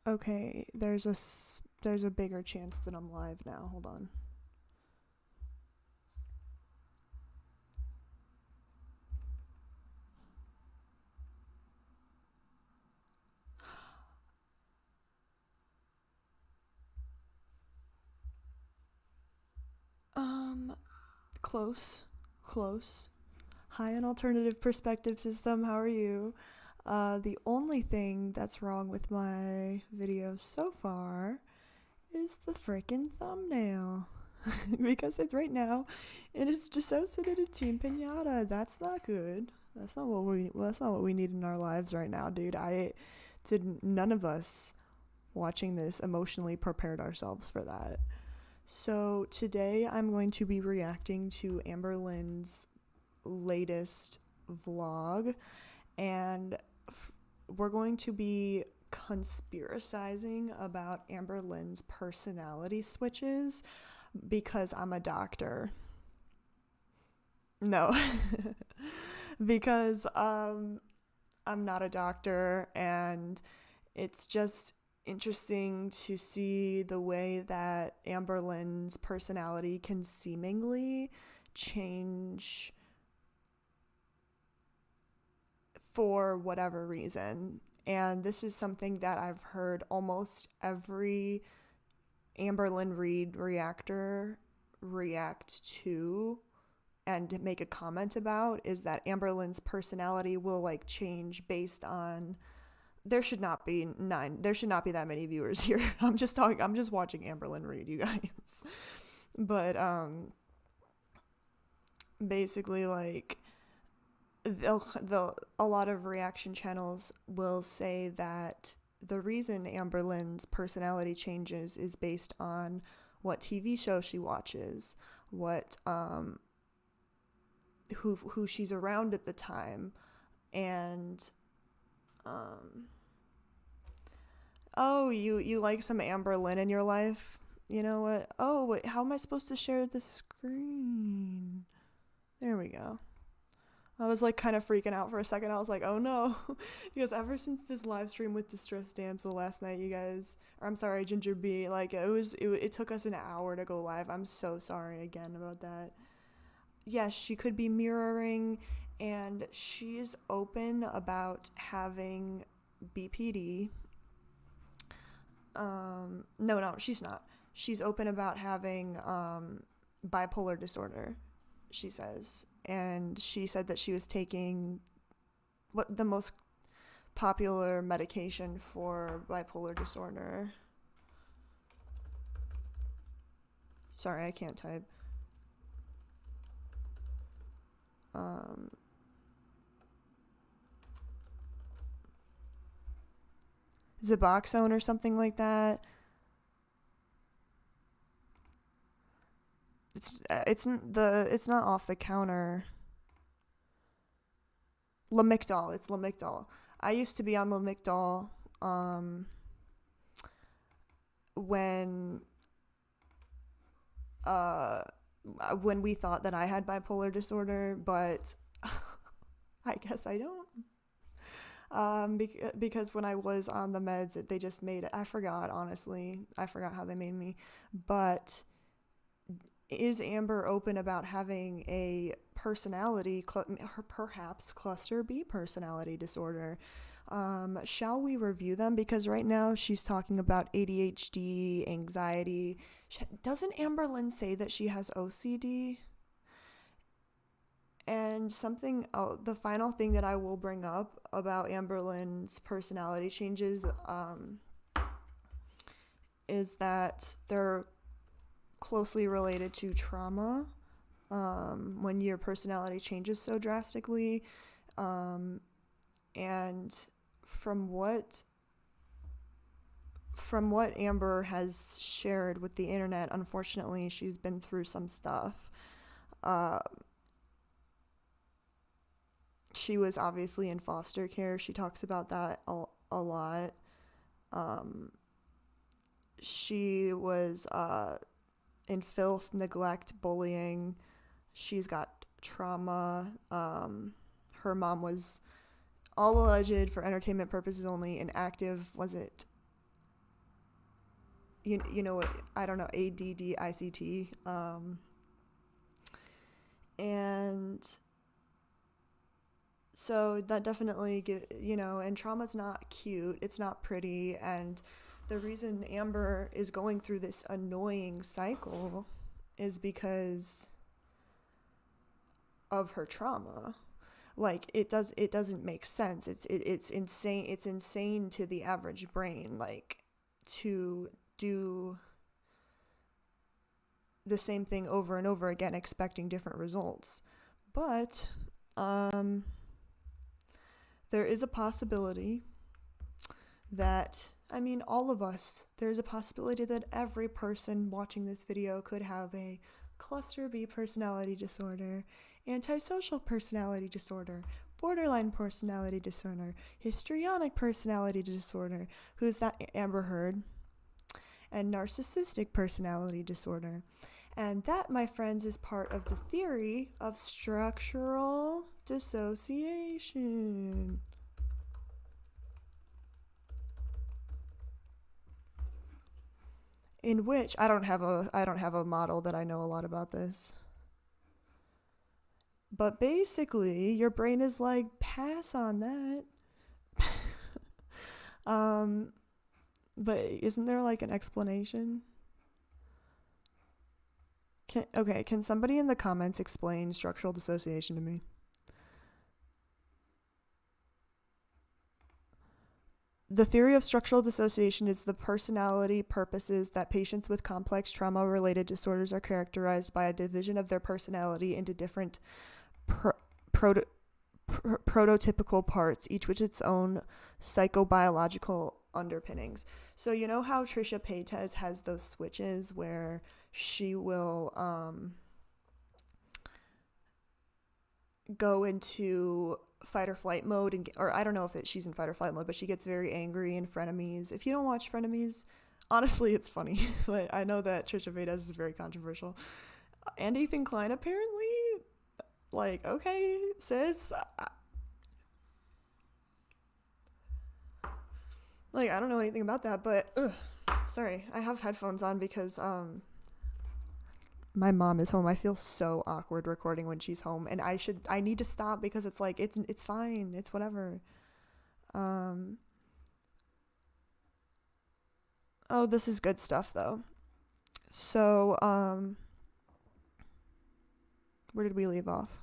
Okay, there's a bigger chance that I'm live now. Hold on. Close. Hi, an alternative perspective system. How are you? The only thing that's wrong with my video so far is the freaking thumbnail. Because it's right now, it is dissociative team pinata. That's not good. That's not what we need in our lives right now, dude. None of us watching this emotionally prepared ourselves for that. So today I'm going to be reacting to Amberlynn's latest vlog, and we're going to be conspiracizing about Amberlynn's personality switches because I'm a doctor. No, because I'm not a doctor, and it's just interesting to see the way that Amberlynn's personality can seemingly change for whatever reason. And this is something that I've heard almost every Amberlynn Reid reactor react to and make a comment about, is that Amberlynn's personality will like change based on, there should not be that many viewers here. I'm just watching Amberlynn Reid, you guys. But basically, like, a lot of reaction channels will say that the reason Amberlynn's personality changes is based on what TV show she watches, what who she's around at the time, and oh, you like some Amberlynn in your life? You know what? Oh, wait, how am I supposed to share the screen? There we go. I was like kind of freaking out for a second. I was like, oh no. Because ever since this live stream with Distress Damsel last night, you guys, or I'm sorry, Ginger B, like it took us an hour to go live. I'm so sorry again about that. Yes, she could be mirroring, and she's open about having BPD. No, she's not. She's open about having bipolar disorder, she says. And she said that she was taking the most popular medication for bipolar disorder. Sorry, I can't type. Suboxone or something like that. It's not off the counter. Lamictal. It's Lamictal. I used to be on Lamictal when we thought that I had bipolar disorder, but I guess I don't. Because when I was on the meds, they just made it. I forgot, honestly. I forgot how they made me. But is Amber open about having a personality, perhaps cluster B personality disorder? Shall we review them? Because right now she's talking about ADHD, anxiety. Doesn't Amberlynn say that she has OCD? And the final thing that I will bring up about Amberlynn's personality changes is that they're closely related to trauma. When your personality changes so drastically, and from what Amber has shared with the internet, unfortunately, she's been through some stuff. She was obviously in foster care. She talks about that a lot. She was in filth, neglect, bullying. She's got trauma. Her mom was, all alleged for entertainment purposes only, an active, was it you know what, I don't know, ADDICT, and so that definitely and trauma's not cute, it's not pretty, and the reason Amber is going through this annoying cycle is because of her trauma. Like, it doesn't make sense. It's insane. It's insane to the average brain, like, to do the same thing over and over again, expecting different results. But there is a possibility that, I mean, all of us, there's a possibility that every person watching this video could have a cluster B personality disorder, antisocial personality disorder, borderline personality disorder, histrionic personality disorder, who's that Amber Heard, and narcissistic personality disorder. And that, my friends, is part of the theory of structural dissociation. In which I don't have a model that I know a lot about this. But basically, your brain is like, pass on that. But isn't there like an explanation? Can somebody in the comments explain structural dissociation to me? The theory of structural dissociation is the personality purposes that patients with complex trauma-related disorders are characterized by a division of their personality into different prototypical parts, each with its own psychobiological underpinnings. So you know how Trisha Paytas has those switches where she will go into fight or flight mode, or I don't know if she's in fight or flight mode, but she gets very angry in Frenemies. If you don't watch Frenemies, honestly, it's funny. But I know that Trisha Paytas is very controversial. And Ethan Klein, apparently, like, okay, sis. Like, I don't know anything about that, but sorry, I have headphones on because my mom is home. I feel so awkward recording when she's home, and I need to stop because it's like it's fine, it's whatever. Oh, this is good stuff though. So where did we leave off?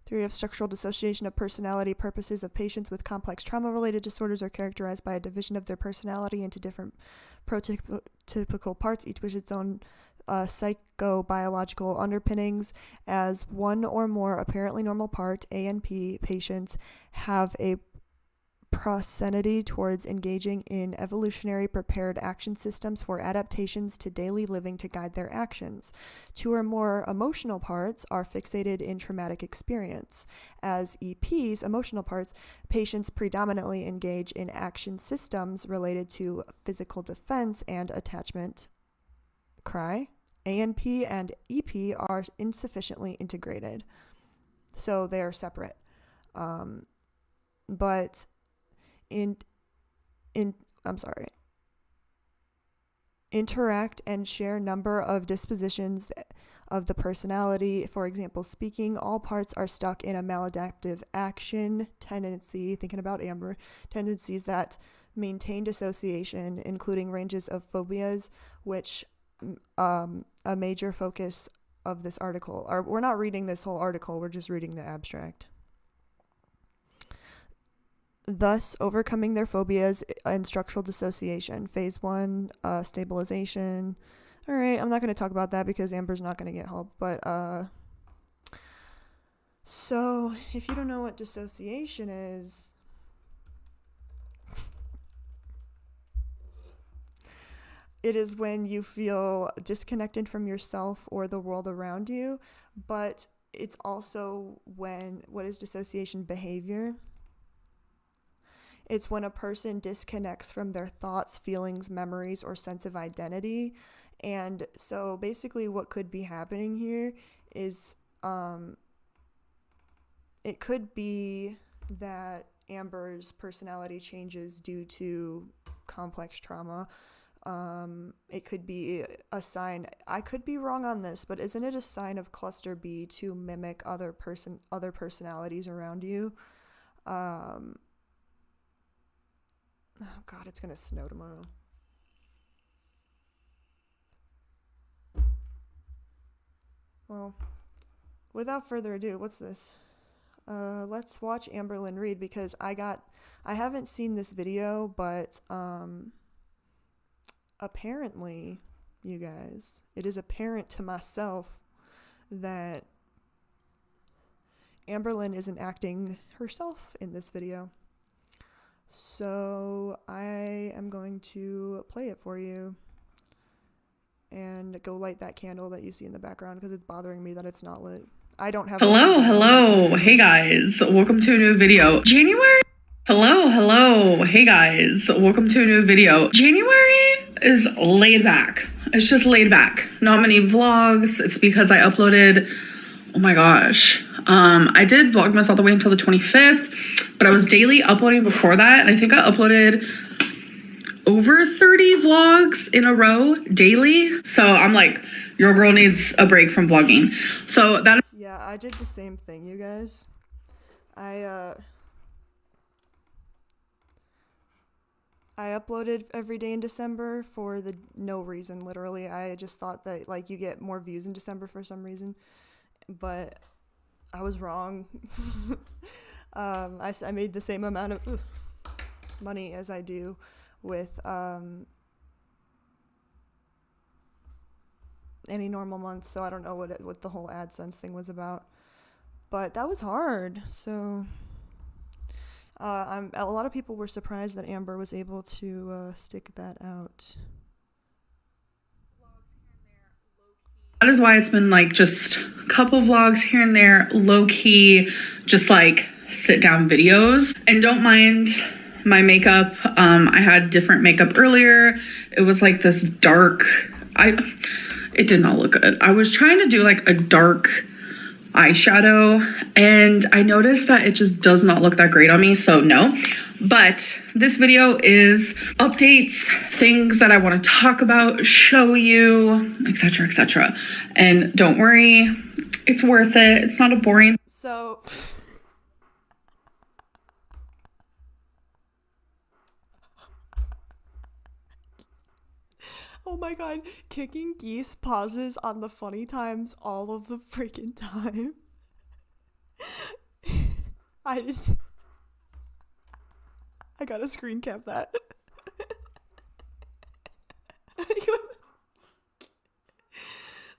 Theory of structural dissociation of personality purposes of patients with complex trauma-related disorders are characterized by a division of their personality into different prototypical parts, each with its own psychobiological underpinnings. As one or more apparently normal part, A and P patients have a proclivity towards engaging in evolutionary prepared action systems for adaptations to daily living to guide their actions. Two or more emotional parts are fixated in traumatic experience. As EPs, emotional parts, patients predominantly engage in action systems related to physical defense and attachment. Cry. ANP and EP are insufficiently integrated, so they are separate. But interact and share number of dispositions of the personality. For example, speaking, all parts are stuck in a maladaptive action tendency, thinking about Amber, tendencies that maintain dissociation, including ranges of phobias, which a major focus of this article. We're not reading this whole article, we're just reading the abstract. Thus, overcoming their phobias and structural dissociation. Phase 1, stabilization. All right, I'm not going to talk about that because Amber's not going to get help. But, so, if you don't know what dissociation is, it is when you feel disconnected from yourself or the world around you. But it's also what is dissociation behavior? It's when a person disconnects from their thoughts, feelings, memories, or sense of identity. And so basically what could be happening here is it could be that Amber's personality changes due to complex trauma. It could be a sign. I could be wrong on this, but isn't it a sign of cluster B to mimic other personalities around you? Oh God, it's gonna snow tomorrow. Well, without further ado, what's this? Let's watch Amberlynn Reid, because I haven't seen this video, but apparently, you guys, it is apparent to myself that Amberlynn isn't acting herself in this video. So I am going to play it for you and go light that candle that you see in the background, because it's bothering me that it's not lit. I don't have hello. Hey guys, welcome to a new video. Hey guys, welcome to a new video. January is laid back. It's just laid back. Not many vlogs. It's because I uploaded, oh my gosh, I did Vlogmas all the way until the 25th, but I was daily uploading before that, and I think I uploaded over 30 vlogs in a row daily. So I'm like, your girl needs a break from vlogging. So that, yeah, I did the same thing, you guys. I uploaded every day in December for no reason, literally. I just thought that, like, you get more views in December for some reason, but I was wrong. I made the same amount of money as I do with any normal month, so I don't know what the whole AdSense thing was about, but that was hard. So a lot of people were surprised that Amber was able to stick that out. that is why it's been like just a couple vlogs here and there, low-key, just like sit down videos. And don't mind my makeup. I had different makeup earlier. It was like this dark, it did not look good. I was trying to do like a dark eyeshadow, and I noticed that it just does not look that great on me, so no. But this video is updates, things that I want to talk about, show you, etc, etc. And don't worry, it's worth it. It's not a boring. So oh my god, kicking geese pauses on the funny times all of the freaking time. I gotta screen cap that.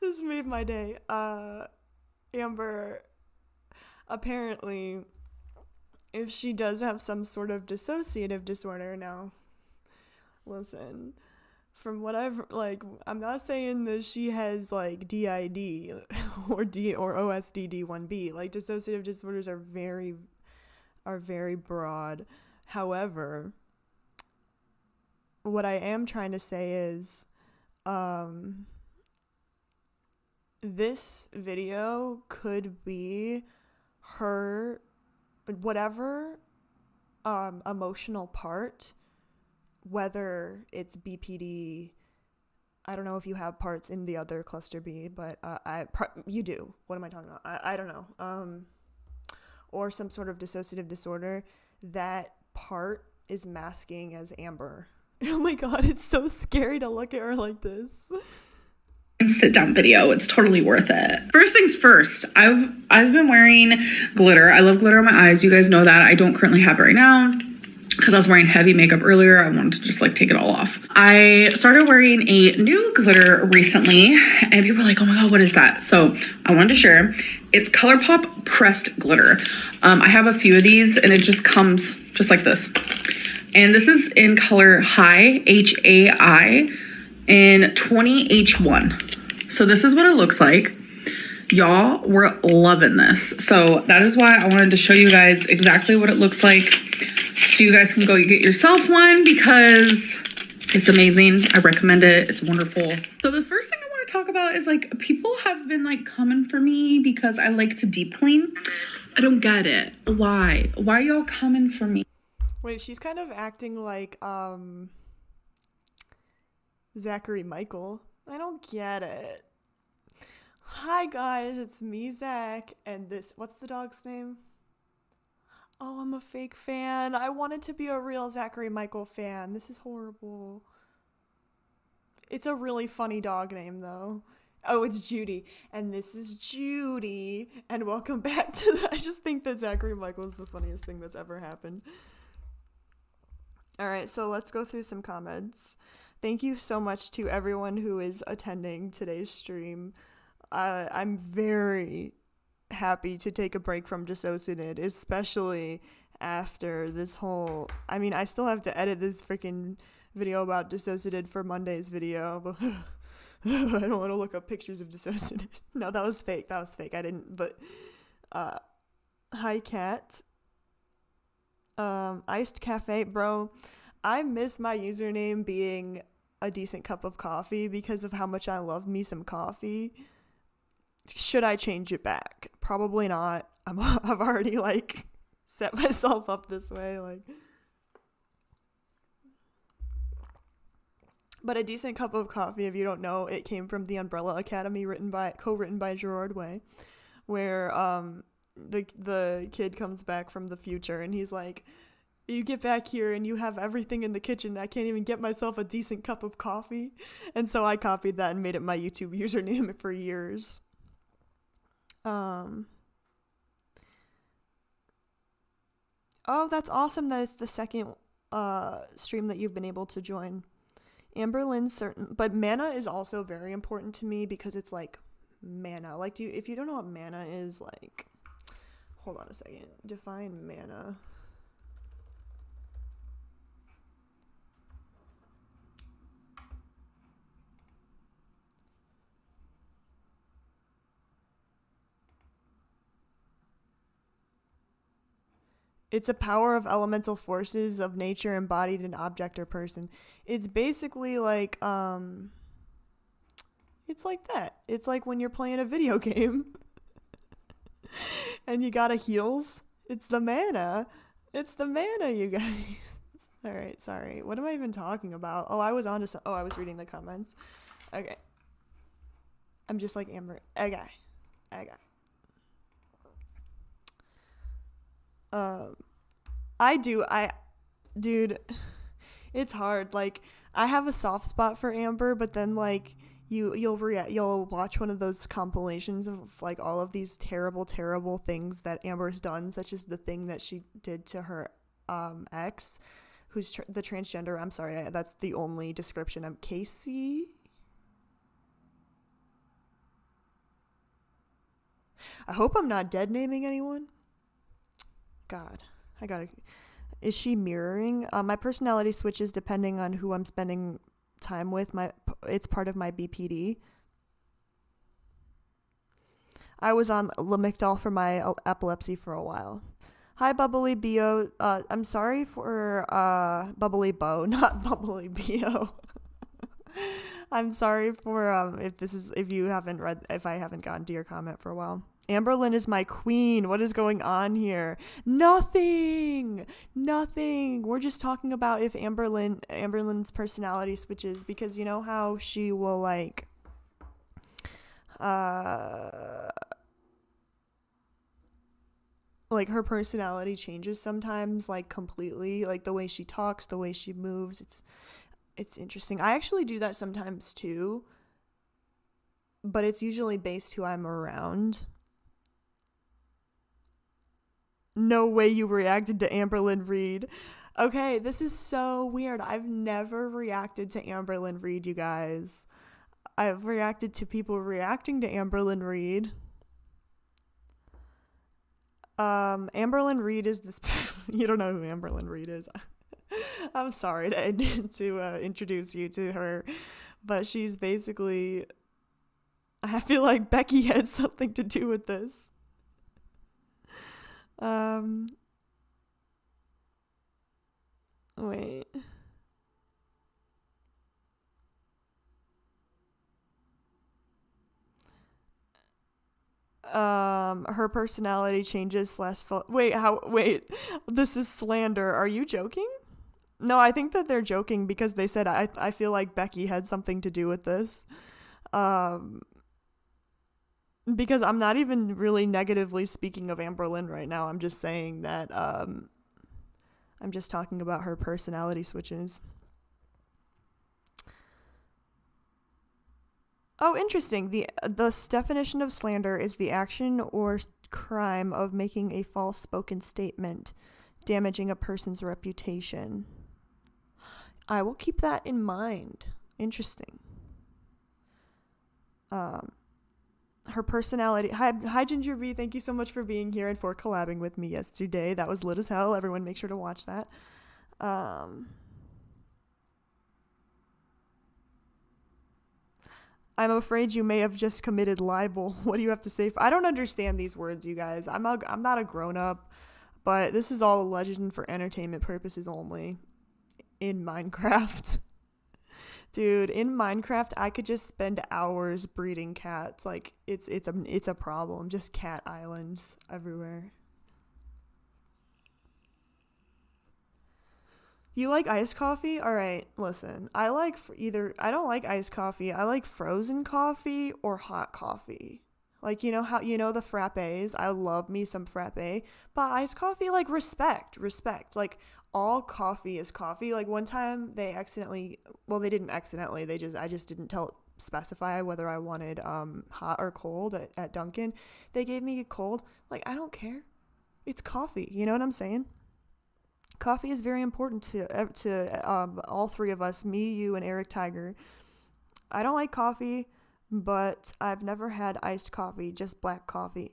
This made my day. Amber, apparently, if she does have some sort of dissociative disorder now, listen, from what I've, like, I'm not saying that she has, like, DID or OSDD1B. Like, dissociative disorders are very broad. However, what I am trying to say is, this video could be her, whatever, emotional part, whether it's BPD, I don't know if you have parts in the other cluster B, but you do. What am I talking about? I don't know. Or some sort of dissociative disorder, that part is masking as Amber. Oh my god, it's so scary to look at her like this. Sit down video. It's totally worth it. First things first, I've been wearing glitter. I love glitter on my eyes. You guys know that. I don't currently have it right now because I was wearing heavy makeup earlier. I wanted to just like take it all off. I started wearing a new glitter recently and people were like, oh my god, what is that? So I wanted to share. It's ColourPop pressed glitter. I have a few of these and it just comes just like this. And this is in color High, H-A-I, in 20H1. So this is what it looks like. Y'all were loving this. So that is why I wanted to show you guys exactly what it looks like, so you guys can go get yourself one because it's amazing. I recommend it. It's wonderful. So the first thing I want to talk about is like, people have been like coming for me because I like to deep clean. I don't get it. Why are y'all coming for me? Wait, she's kind of acting like Zacherymichael. I don't get it. Hi guys, it's me, Zach, and this, what's the dog's name? Oh, I'm a fake fan. I wanted to be a real Zacherymichael fan. This is horrible. It's a really funny dog name, though. Oh, it's Judy. And this is Judy. And welcome back to I just think that Zacherymichael is the funniest thing that's ever happened. Alright, so let's go through some comments. Thank you so much to everyone who is attending today's stream. I'm very happy to take a break from Dissociated, especially after this whole... I mean, I still have to edit this freaking video about Dissociated for Monday's video, but I don't want to look up pictures of Dissociated. No, that was fake. I didn't, but... Hi, Kat. Iced Cafe, bro. I miss my username being a decent cup of coffee because of how much I love me some coffee. Should I change it back? Probably not. I've already like set myself up this way, like. But a decent cup of coffee, if you don't know, it came from the Umbrella Academy, co-written by Gerard Way, where the kid comes back from the future and he's like, you get back here and you have everything in the kitchen. I can't even get myself a decent cup of coffee. And so I copied that and made it my YouTube username for years. Oh, that's awesome that it's the second stream that you've been able to join. Amberlynn, but mana is also very important to me because it's like mana. Like, if you don't know what mana is, like, hold on a second. Define mana. It's a power of elemental forces of nature embodied in object or person. It's basically like, it's like that. It's like when you're playing a video game and you gotta heals. It's the mana. It's the mana, you guys. All right, sorry. What am I even talking about? Oh, I was reading the comments. Okay. I'm just like Amber. Okay. Dude, it's hard. Like, I have a soft spot for Amber, but then like you'll watch one of those compilations of like all of these terrible things that Amber's done, such as the thing that she did to her ex, who's the transgender. I'm sorry, that's the only description. I'm Casey. I hope I'm not dead naming anyone. God, I gotta... Is she mirroring? My personality switches depending on who I'm spending time with. It's part of my BPD. I was on Lamictal for my epilepsy for a while. Hi, Bubbly Bo. I'm sorry for Bubbly Bo, not Bubbly Bo. I'm sorry for if I haven't gotten to your comment for a while. Amberlynn is my queen. What is going on here? Nothing. We're just talking about if Amberlynn's personality switches, because you know how she will like her personality changes sometimes, like completely, like the way she talks, the way she moves. It's interesting. I actually do that sometimes too, but it's usually based who I'm around. No way you reacted to Amberlynn Reid. Okay, this is so weird. I've never reacted to Amberlynn Reid, you guys. I've reacted to people reacting to Amberlynn Reid. Amberlynn Reid is this... You don't know who Amberlynn Reid is. I'm sorry to introduce you to her, but she's basically... I feel like Becky had something to do with this. Wait. Her personality changes /. Wait, this is slander. Are you joking? No, I think that they're joking because they said I feel like Becky had something to do with this. Because I'm not even really negatively speaking of Amberlynn right now. I'm just saying that I'm just talking about her personality switches. Oh, interesting. The definition of slander is the action or crime of making a false spoken statement, damaging a person's reputation. I will keep that in mind. Interesting. Her personality. Hi, Ginger B. Thank you so much for being here and for collabing with me yesterday. That was lit as hell. Everyone, make sure to watch that. I'm afraid you may have just committed libel. What do you have to say? I don't understand these words, you guys. I'm not a grown up, but this is all a legend for entertainment purposes only. In Minecraft. Dude, in Minecraft, I could just spend hours breeding cats. Like, it's a problem. Just cat islands everywhere. You like iced coffee? All right, listen. I don't like iced coffee. I like frozen coffee or hot coffee. Like, you know how, the frappes? I love me some frappe. But iced coffee, like, respect. Like, all coffee is coffee. Like, one time they didn't accidentally. I just didn't specify whether I wanted hot or cold at Dunkin'. They gave me cold. Like, I don't care. It's coffee. You know what I'm saying? Coffee is very important to all three of us, me, you, and Eric Tiger. I don't like coffee, but I've never had iced coffee, just black coffee.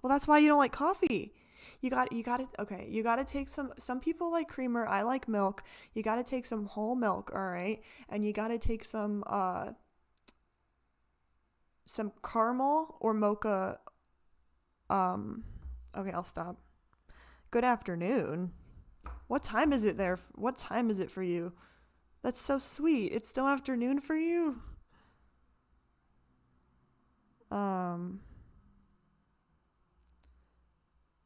Well, that's why you don't like coffee. You got to take some people like creamer. I like milk. You got to take some whole milk, all right? And you got to take some caramel or mocha. Okay, I'll stop. Good afternoon. What time is it there? What time is it for you? That's so sweet. It's still afternoon for you?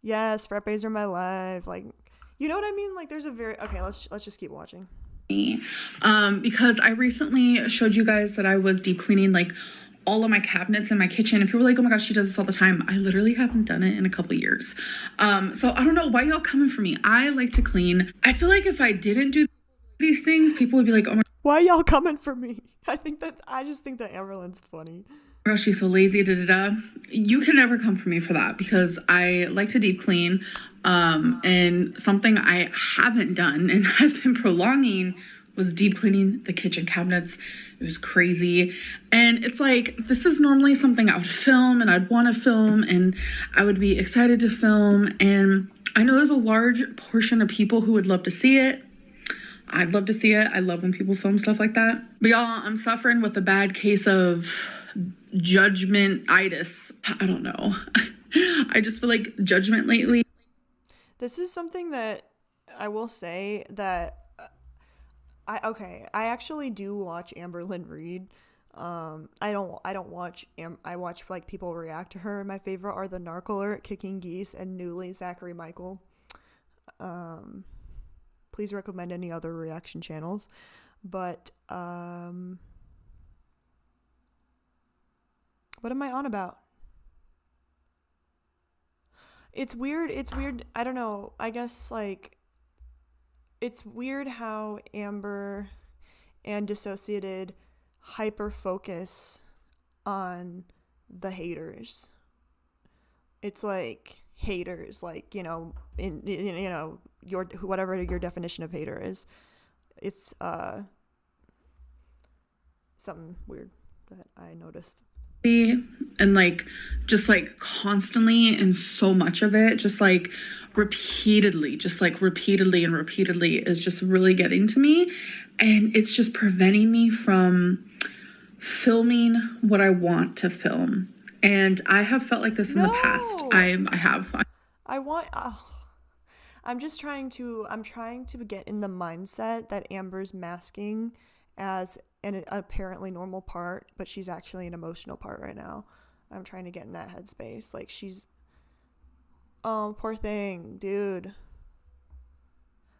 Yes, frappes are my life. Like, you know what I mean? Like, there's okay, let's just keep watching. Because I recently showed you guys that I was deep cleaning, like, all of my cabinets in my kitchen, and people were like, oh my gosh, she does this all the time. I literally haven't done it in a couple years. So I don't know why y'all coming for me. I like to clean. I feel like if I didn't do these things, people would be like, oh my, why y'all coming for me? I just think that Amberlynn's funny. Gosh, she's so lazy, You can never come for me for that, because I like to deep clean. And something I haven't done and I've been prolonging was deep cleaning the kitchen cabinets. It was crazy. And it's like, this is normally something I would film and I'd want to film and I would be excited to film. And I know there's a large portion of people who would love to see it. I'd love to see it. I love when people film stuff like that. But y'all, I'm suffering with a bad case of judgment-itis. I don't know. I just feel like judgment lately. This is something that I will say that I actually do watch Amberlynn Reid. I watch like people react to her. My favorite are the Narc Alert, Kicking Geese, and newly Zacherymichael. Please recommend any other reaction channels. But what am I on about? It's weird. I don't know. I guess like it's weird how Amber and Dissociated hyper focus on the haters. It's like haters, like, your whatever your definition of hater is. It's something weird that I noticed. And like just like constantly, and so much of it just like repeatedly is just really getting to me, and it's just preventing me from filming what I want to film. And I have felt like this in the past. I have. I'm trying to get in the mindset that Amber's masking as an apparently normal part, but she's actually an emotional part right now. I'm trying to get in that headspace. Like, she's, oh, poor thing, dude.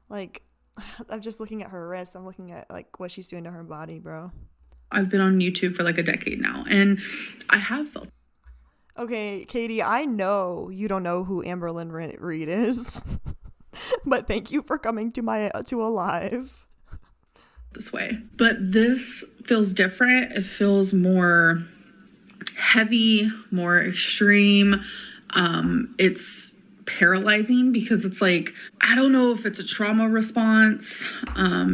Like, I'm just looking at her wrist. I'm looking at like what she's doing to her body, bro. I've been on YouTube for like a decade now, and I have felt. Okay, Katie, I know you don't know who Amberlynn Reid is, but thank you for coming to a live. This way, but this feels different. It feels more heavy, more extreme. It's paralyzing because it's like, I don't know if it's a trauma response,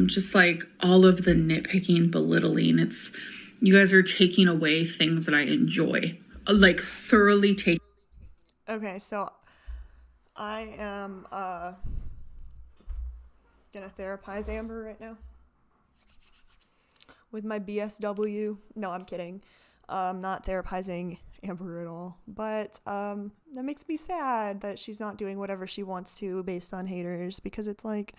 just like all of the nitpicking, belittling. It's, you guys are taking away things that I enjoy, like thoroughly taking. Okay, so I am gonna therapize Amber right now with my BSW. No, I'm kidding. I'm not therapizing Amber at all, but that makes me sad that she's not doing whatever she wants to based on haters, because it's like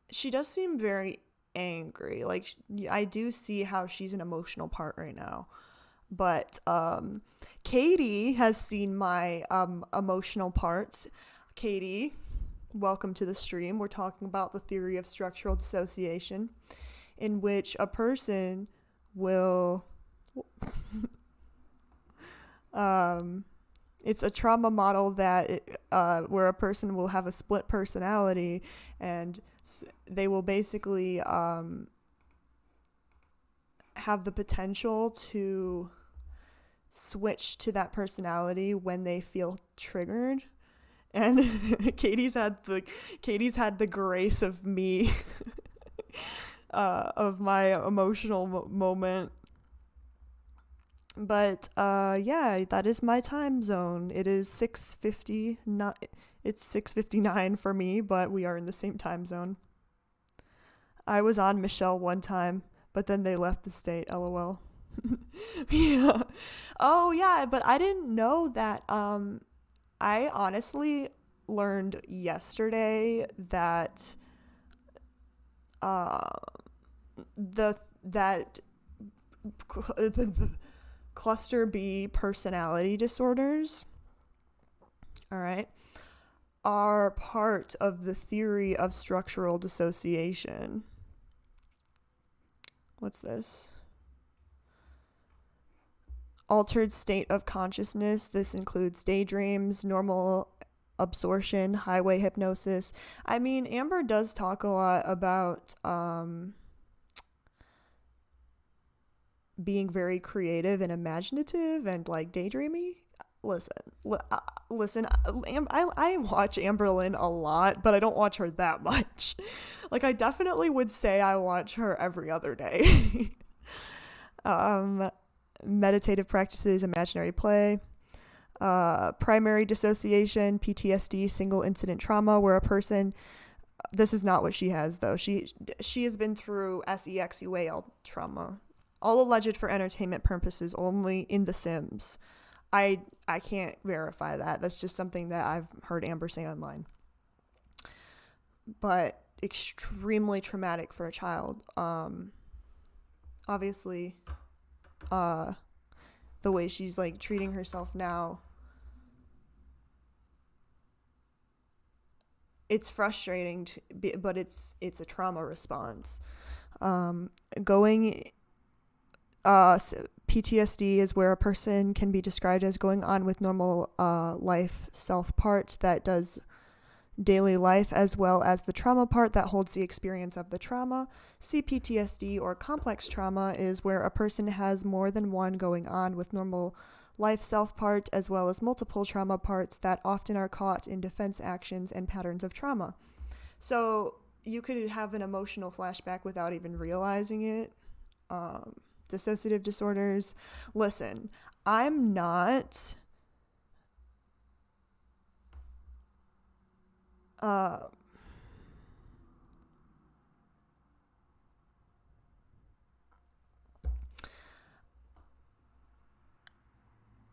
she does seem very angry. Like, I do see how she's an emotional part right now, but Katie has seen my emotional parts. Katie, welcome to the stream. We're talking about the theory of structural dissociation, in which a person will it's a trauma model that where a person will have a split personality, and they will basically have the potential to switch to that personality when they feel triggered. And Katie's had the grace of me of my emotional moment. But yeah, that is my time zone. It is 6:50. It's 6:59 for me, but we are in the same time zone. I was on Michelle one time, but then they left the state. LOL. Yeah. Oh yeah, but I didn't know that. I honestly learned yesterday that cluster B personality disorders, all right, are part of the theory of structural dissociation. What's this? Altered state of consciousness. This includes daydreams, normal absorption, highway hypnosis. I mean, Amber does talk a lot about being very creative and imaginative and like daydreamy. Listen, I watch Amberlynn a lot, but I don't watch her that much. Like, I definitely would say I watch her every other day. Meditative practices, imaginary play, primary dissociation, PTSD, single incident trauma, where a person, this is not what she has though. She has been through SEXUAL trauma, all alleged for entertainment purposes, only in The Sims. I can't verify that. That's just something that I've heard Amber say online. But extremely traumatic for a child. Obviously, the way she's like treating herself now, it's frustrating but it's a trauma response. PTSD is where a person can be described as going on with normal life self part that does daily life, as well as the trauma part that holds the experience of the trauma. CPTSD, or complex trauma, is where a person has more than one going on with normal life self part, as well as multiple trauma parts that often are caught in defense actions and patterns of trauma. So you could have an emotional flashback without even realizing it. Dissociative disorders. Listen, I'm not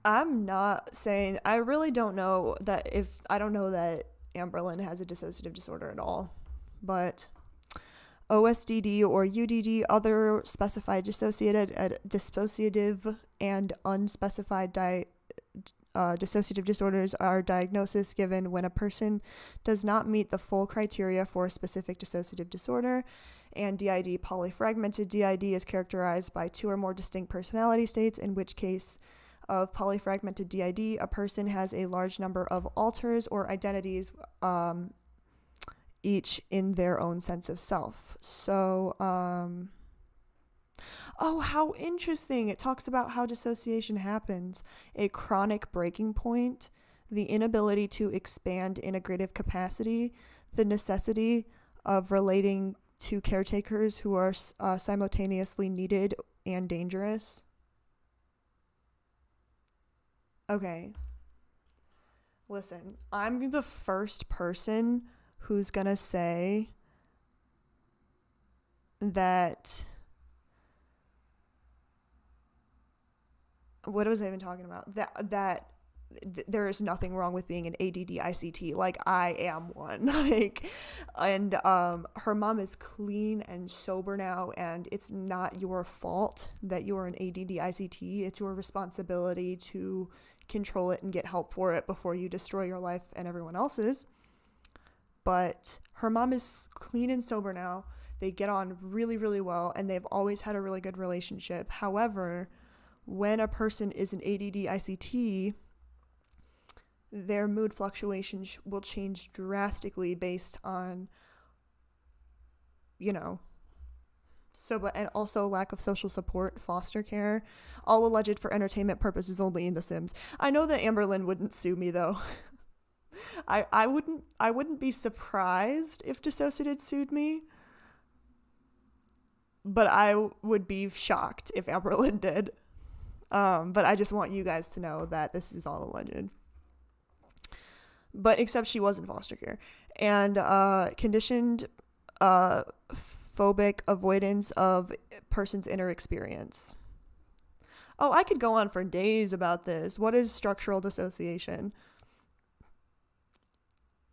I'm not saying, I really don't know that I don't know that Amberlynn has a dissociative disorder at all, but OSDD or UDD, other specified dissociative and unspecified Dissociative disorders are diagnoses given when a person does not meet the full criteria for a specific dissociative disorder. And DID, polyfragmented DID, is characterized by 2 or more distinct personality states, in which case of polyfragmented DID, a person has a large number of alters or identities, each in their own sense of self. So, oh, how interesting. It talks about how dissociation happens. A chronic breaking point, the inability to expand integrative capacity, the necessity of relating to caretakers who are simultaneously needed and dangerous. Okay. Listen, I'm the first person who's gonna say that... What was I even talking about? That there is nothing wrong with being an ADD ICT. Like, I am one. Like, and her mom is clean and sober now, and it's not your fault that you're an ADD ICT. It's your responsibility to control it and get help for it before you destroy your life and everyone else's. But her mom is clean and sober now. They get on really, really well, and they've always had a really good relationship. However, when a person is an ADD ICT, their mood fluctuations will change drastically based on, and also lack of social support, foster care, all alleged for entertainment purposes only in The Sims. I know that Amberlynn wouldn't sue me though. I wouldn't be surprised if Dissociated sued me, but I would be shocked if Amberlynn did. But I just want you guys to know that this is all alleged. But except she was in foster care. And conditioned phobic avoidance of person's inner experience. Oh, I could go on for days about this. What is structural dissociation?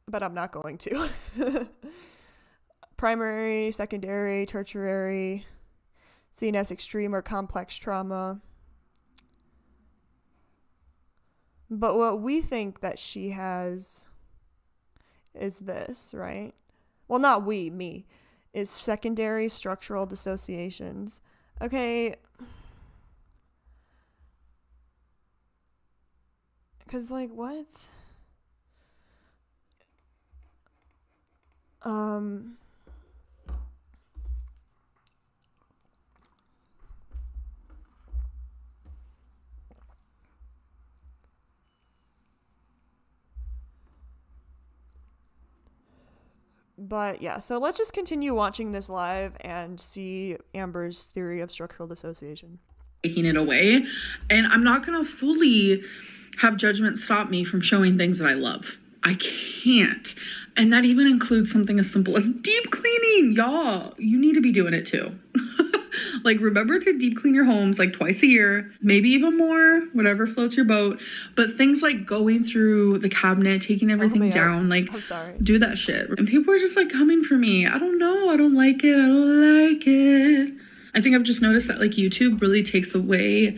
But I'm not going to. Primary, secondary, tertiary, seen as extreme or complex trauma. But what we think that she has is this, right? Well, not we, me. Is secondary structural dissociations. Okay. Because, like, what? But yeah, so let's just continue watching this live and see Amber's theory of structural dissociation. Taking it away, and I'm not gonna fully have judgment stop me from showing things that I love. I can't. And that even includes something as simple as deep cleaning. Y'all, you need to be doing it too. Like, remember to deep clean your homes like twice a year, maybe even more, whatever floats your boat. But things like going through the cabinet, taking everything down, like, I'm sorry, do that shit. And people are just like coming for me. I don't know. I don't like it. I don't like it. I think I've just noticed that, like, YouTube really takes away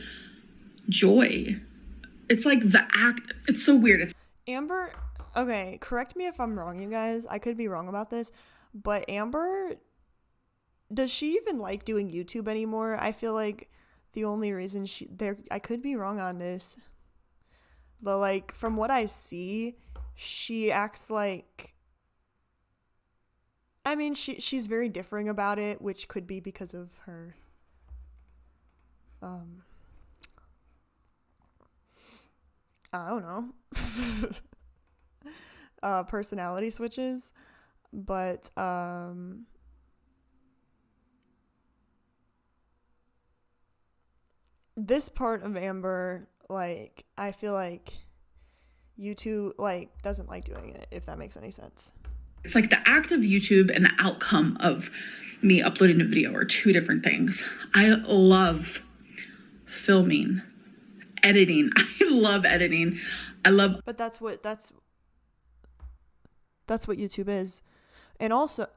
joy. It's like the act. It's so weird. It's Amber, okay, correct me if I'm wrong, you guys. I could be wrong about this, but Amber, does she even like doing YouTube anymore? I feel like the only reason I could be wrong on this, but, like, from what I see, she acts like, I mean, she's very differing about it, which could be because of her, I don't know, personality switches, but, this part of Amber, like, I feel like YouTube, like, doesn't like doing it, if that makes any sense. It's like the act of YouTube and the outcome of me uploading a video are two different things. I love filming, editing. I love editing. But that's what YouTube is. And also,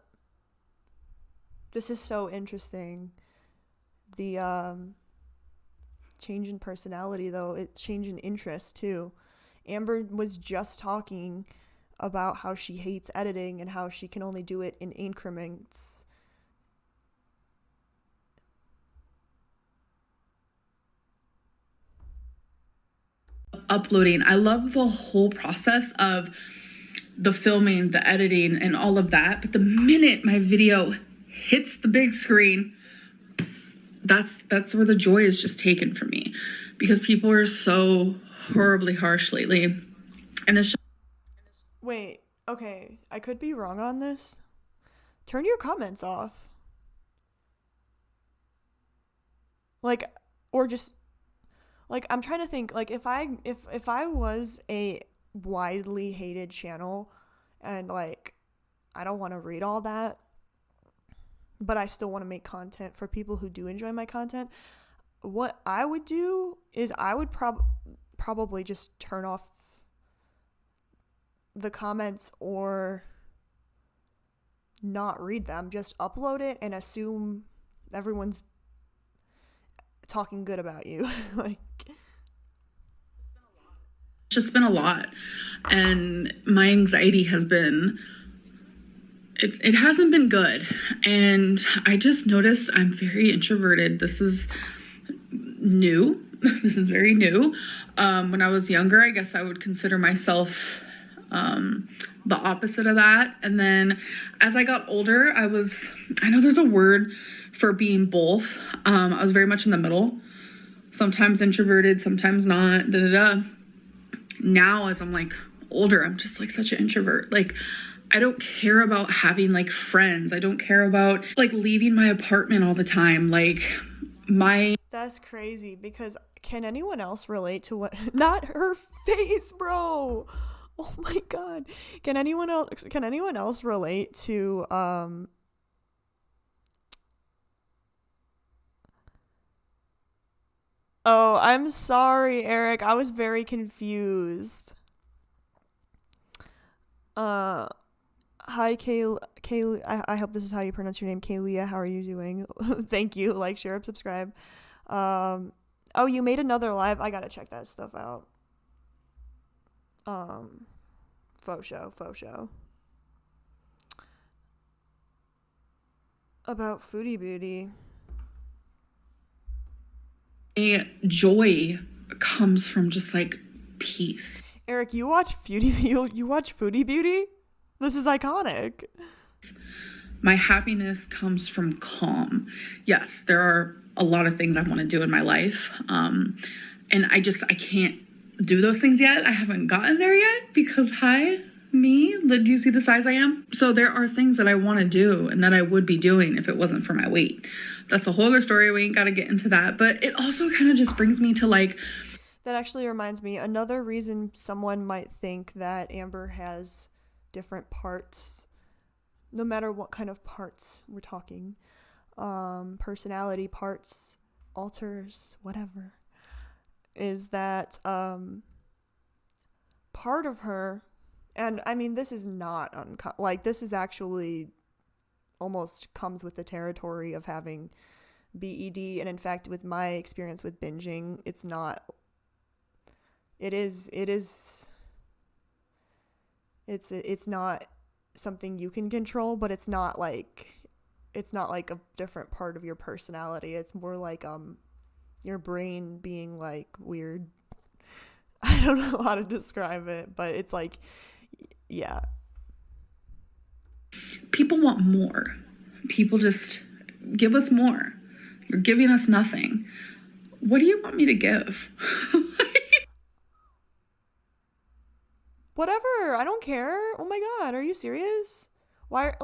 this is so interesting. The change in personality, though, it's change in interest too. Amber was just talking about how she hates editing and how she can only do it in increments. Uploading. I love the whole process of the filming, the editing, and all of that. But the minute my video hits the big screen, that's where the joy is just taken from me, because people are so horribly harsh lately. And it's just... Wait, okay, I could be wrong on this. Turn your comments off. Like, or just, like, I'm trying to think, like, if I was a widely hated channel and, like, I don't want to read all that, but I still want to make content for people who do enjoy my content, what I would do is I would probably just turn off the comments or not read them, just upload it and assume everyone's talking good about you. Like, it's just been a lot, and my anxiety has been, it hasn't been good. And I just noticed I'm very introverted. This is new. This is very new. When I was younger, I guess I would consider myself the opposite of that. And then as I got older, I know there's a word for being both. I was very much in the middle, sometimes introverted, sometimes not, Now, as I'm like older, I'm just like such an introvert. Like, I don't care about having like friends. I don't care about like leaving my apartment all the time. Like, that's crazy, because can anyone else relate to what, not her face, bro. Oh my God. Can anyone else relate to, oh, I'm sorry, Eric. I was very confused. Hi, Kaylee. I hope this is how you pronounce your name, Kaylia. How are you doing? Thank you. Like, share, subscribe. Oh, you made another live. I gotta check that stuff out. Faux show. About Foodie Beauty. Joy comes from just like peace. Eric, you watch Foodie Beauty? This is iconic. My happiness comes from calm. Yes, there are a lot of things I want to do in my life. And I can't do those things yet. I haven't gotten there yet because me, do you see the size I am? So there are things that I want to do and that I would be doing if it wasn't for my weight. That's a whole other story. We ain't got to get into that. But it also kind of just brings me to like... That actually reminds me, another reason someone might think that Amber has different parts, no matter what kind of parts we're talking, personality parts, alters, whatever, is that part of her, and I mean, this is not this is actually almost comes with the territory of having BED, and in fact, with my experience with binging, it's not something you can control, but it's not like a different part of your personality. It's more like your brain being like weird. I don't know how to describe it, but it's like, yeah. People want more. People just give us more. You're giving us nothing. What do you want me to give? Whatever, I don't care. Oh my God, are you serious? Why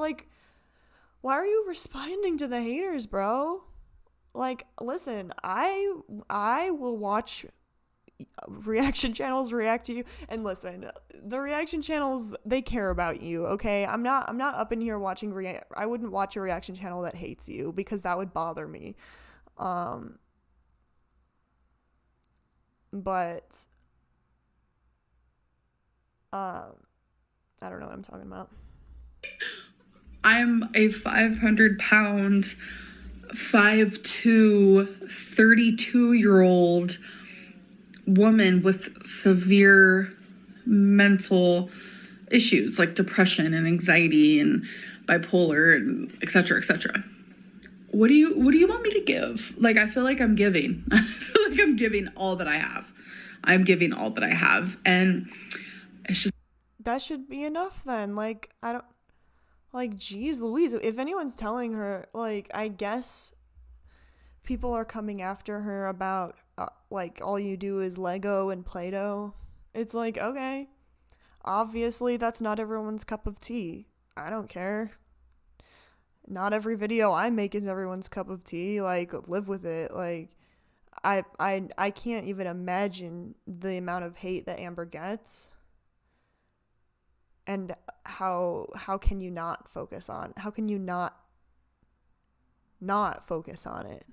are you responding to the haters, bro? Like, listen, I will watch reaction channels react to you, and listen, the reaction channels, they care about you, okay? I'm not up in here watching I wouldn't watch a reaction channel that hates you, because that would bother me. But I don't know what I'm talking about. I'm a 500-pound, 5'2", 32-year-old woman with severe mental issues like depression and anxiety and bipolar and etc., etc. What do you want me to give? Like, I feel like I'm giving. I feel like I'm giving all that I have. I'm giving all that I have. And it's just, that should be enough then. Like, I don't, like, geez Louise, if anyone's telling her, like, I guess people are coming after her about, like, all you do is Lego and Play-Doh. It's like, okay, obviously that's not everyone's cup of tea. I don't care. Not every video I make is everyone's cup of tea. Like, live with it. Like, I can't even imagine the amount of hate that Amber gets. And how can you not focus on? How can you not focus on it?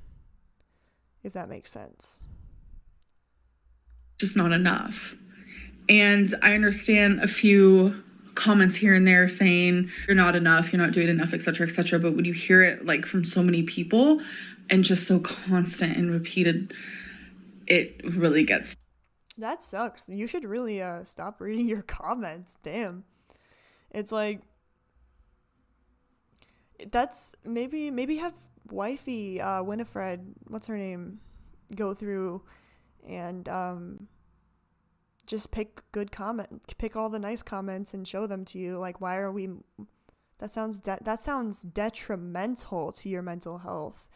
If that makes sense. just not enough. And I understand a few comments here and there saying you're not enough, you're not doing enough, etc., etc. But when you hear it like from so many people and just so constant and repeated, it really gets. That sucks. You should really stop reading your comments. Damn. It's like, that's maybe have wifey Winifred, what's her name, go through and just pick good pick all the nice comments and show them to you. Like, why are we, that sounds detrimental to your mental health,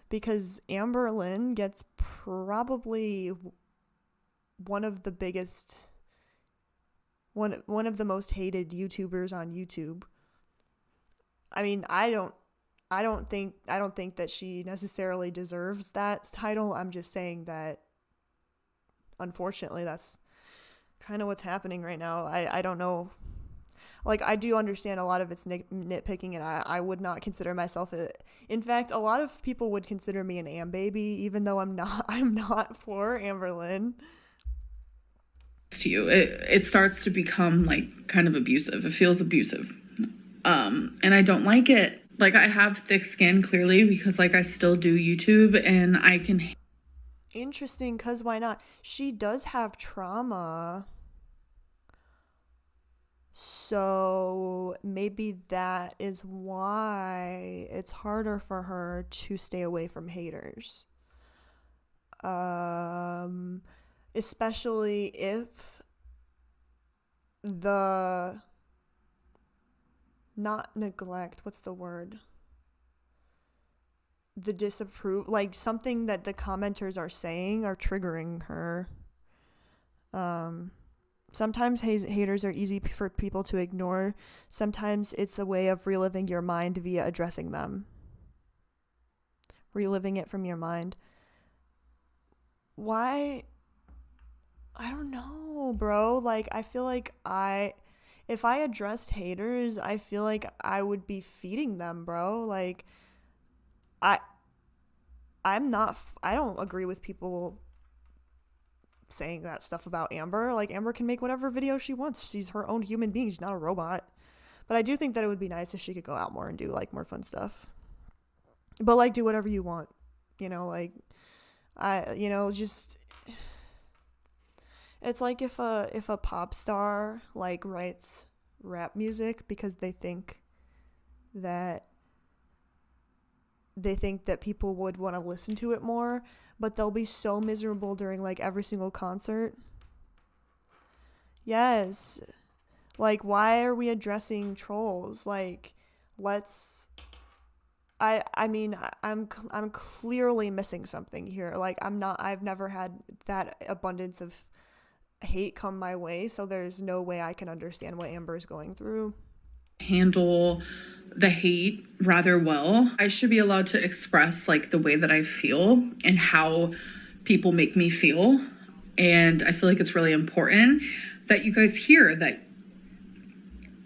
because Amberlynn gets probably one of the biggest, one of the most hated YouTubers on YouTube. I mean, I don't think that she necessarily deserves that title. I'm just saying that unfortunately that's kind of what's happening right now. I don't know. Like, I do understand a lot of it's nitpicking, and I would not consider myself in fact, a lot of people would consider me an Am baby, even though I'm not for Amberlynn. To you, it starts to become like kind of abusive. It feels abusive. And I don't like it. Like, I have thick skin clearly because like I still do YouTube and I can. Interesting, because why not? She does have trauma. So maybe that is why it's harder for her to stay away from haters. Especially if the not neglect, what's the word? The disapprove, like something that the commenters are saying are triggering her. Sometimes haters are easy for people to ignore. Sometimes it's a way of reliving your mind via addressing them. Reliving it from your mind. Why? I don't know, bro. Like, I feel like if I addressed haters, I feel like I would be feeding them, bro. Like, I don't agree with people saying that stuff about Amber. Like, Amber can make whatever video she wants. She's her own human being. She's not a robot. But I do think that it would be nice if she could go out more and do like more fun stuff. But like, do whatever you want. You know, like, just, it's like if a pop star like writes rap music because they think that people would want to listen to it more, but they'll be so miserable during like every single concert. Yes. Like, why are we addressing trolls? Like, I mean, I'm clearly missing something here. Like, I've never had that abundance of hate come my way, so there's no way I can understand what Amber's going through. Handle the hate rather well. I should be allowed to express like the way that I feel and how people make me feel. And I feel like it's really important that you guys hear that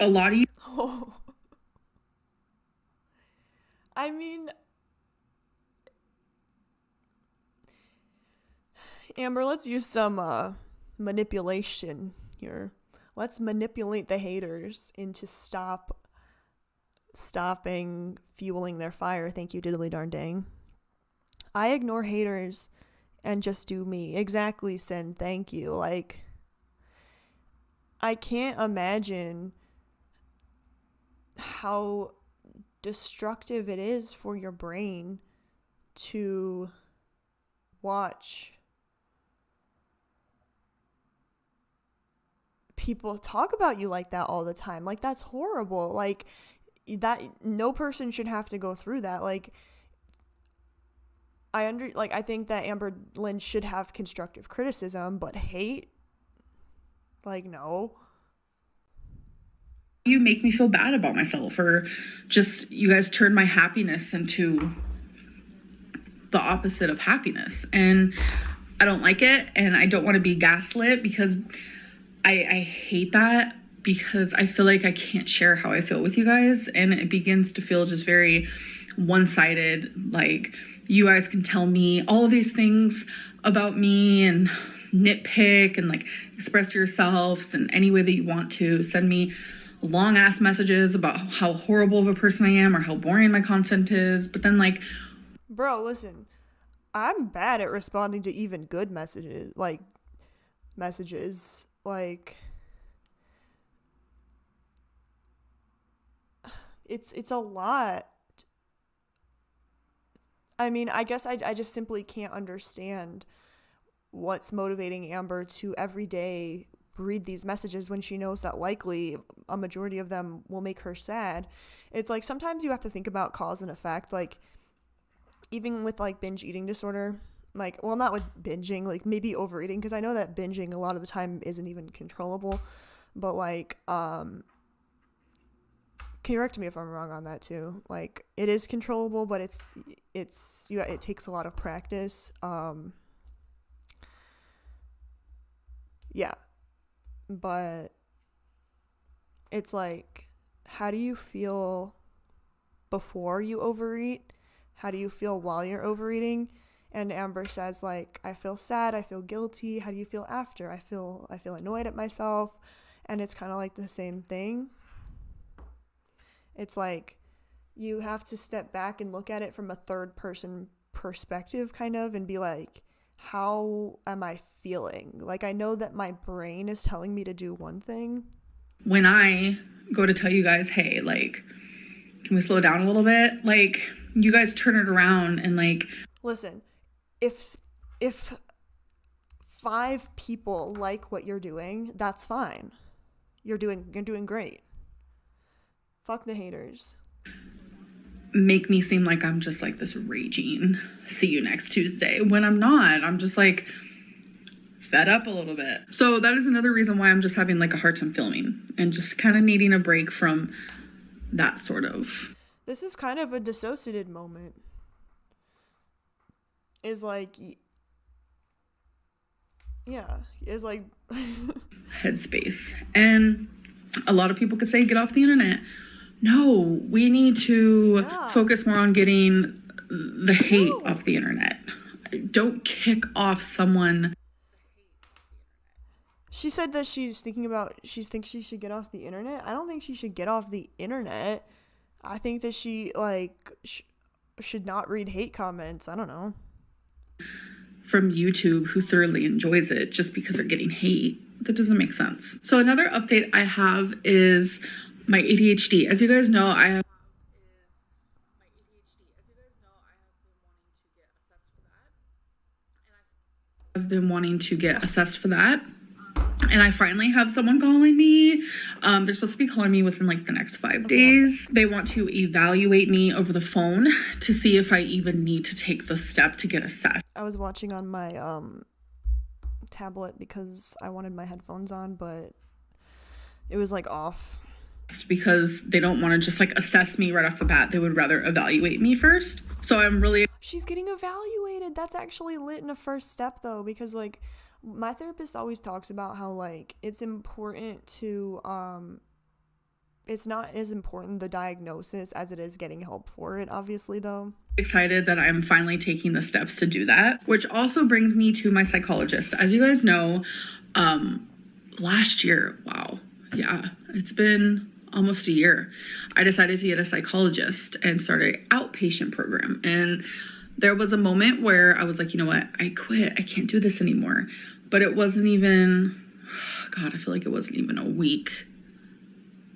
a lot of you. Oh. I mean, Amber, let's use some manipulation here. Let's manipulate the haters into stopping fueling their fire. Thank you, diddly darn dang. I ignore haters and just do me. Exactly, Sin. Thank you. Like, I can't imagine how destructive it is for your brain to watch people talk about you like that all the time. Like, that's horrible. Like, that no person should have to go through that. Like, I think that Amberlynn should have constructive criticism, but hate, like, no. You make me feel bad about myself, or just you guys turn my happiness into the opposite of happiness, and I don't like it, and I don't want to be gaslit, because I hate that, because I feel like I can't share how I feel with you guys, and it begins to feel just very one-sided. Like, you guys can tell me all of these things about me and nitpick and like express yourselves in any way that you want to. Send me long ass messages about how horrible of a person I am or how boring my content is. But then, like, bro, listen, I'm bad at responding to even good messages. It's a lot. I mean, I guess I just simply can't understand what's motivating Amber to every day read these messages when she knows that likely a majority of them will make her sad. It's like, sometimes you have to think about cause and effect. Like, even with like binge eating disorder, like, well, not with binging, like maybe overeating, because I know that binging a lot of the time isn't even controllable, but like, correct me if I'm wrong on that too. Like, it is controllable, but it takes a lot of practice. Yeah. But it's like, how do you feel before you overeat? How do you feel while you're overeating? And Amber says, like, I feel sad, I feel guilty. How do you feel after? I feel annoyed at myself. And it's kind of like the same thing. It's like, you have to step back and look at it from a third person perspective, kind of, and be like, how am I feeling? Like, I know that my brain is telling me to do one thing. When I go to tell you guys, hey, like, can we slow down a little bit? Like, you guys turn it around and like, listen, if 5 people like what you're doing, that's fine. You're doing great. Fuck the haters. Make me seem like I'm just like this raging see you next Tuesday, when I'm not. I'm just like fed up a little bit. So that is another reason why I'm just having like a hard time filming and just kind of needing a break from that sort of. This is kind of a dissociated moment. Is like, yeah, is like headspace. And a lot of people could say, get off the internet. No, we need to focus more on getting the hate off the internet. Don't kick off someone. She said that she thinks she should get off the internet. I don't think she should get off the internet. I think that she, like, should not read hate comments. I don't know. From YouTube, who thoroughly enjoys it just because they're getting hate. That doesn't make sense. So another update I have is my ADHD. As you guys know, I've been wanting to get assessed for that. And I finally have someone calling me. They're supposed to be calling me within like the next 5 days. They want to evaluate me over the phone to see if I even need to take the step to get assessed. I was watching on my tablet because I wanted my headphones on, but it was like off. Because they don't want to just like assess me right off the bat. They would rather evaluate me first. So I'm really... She's getting evaluated. That's actually lit in a first step though, because like my therapist always talks about how like it's important to it's not as important the diagnosis as it is getting help for it, obviously, though. Excited that I'm finally taking the steps to do that, which also brings me to my psychologist. As you guys know, last year, it's been almost a year, I decided to get a psychologist and start an outpatient program. And there was a moment where I was like, you know what, I quit. I can't do this anymore. But it wasn't even God, I feel like it wasn't even a week.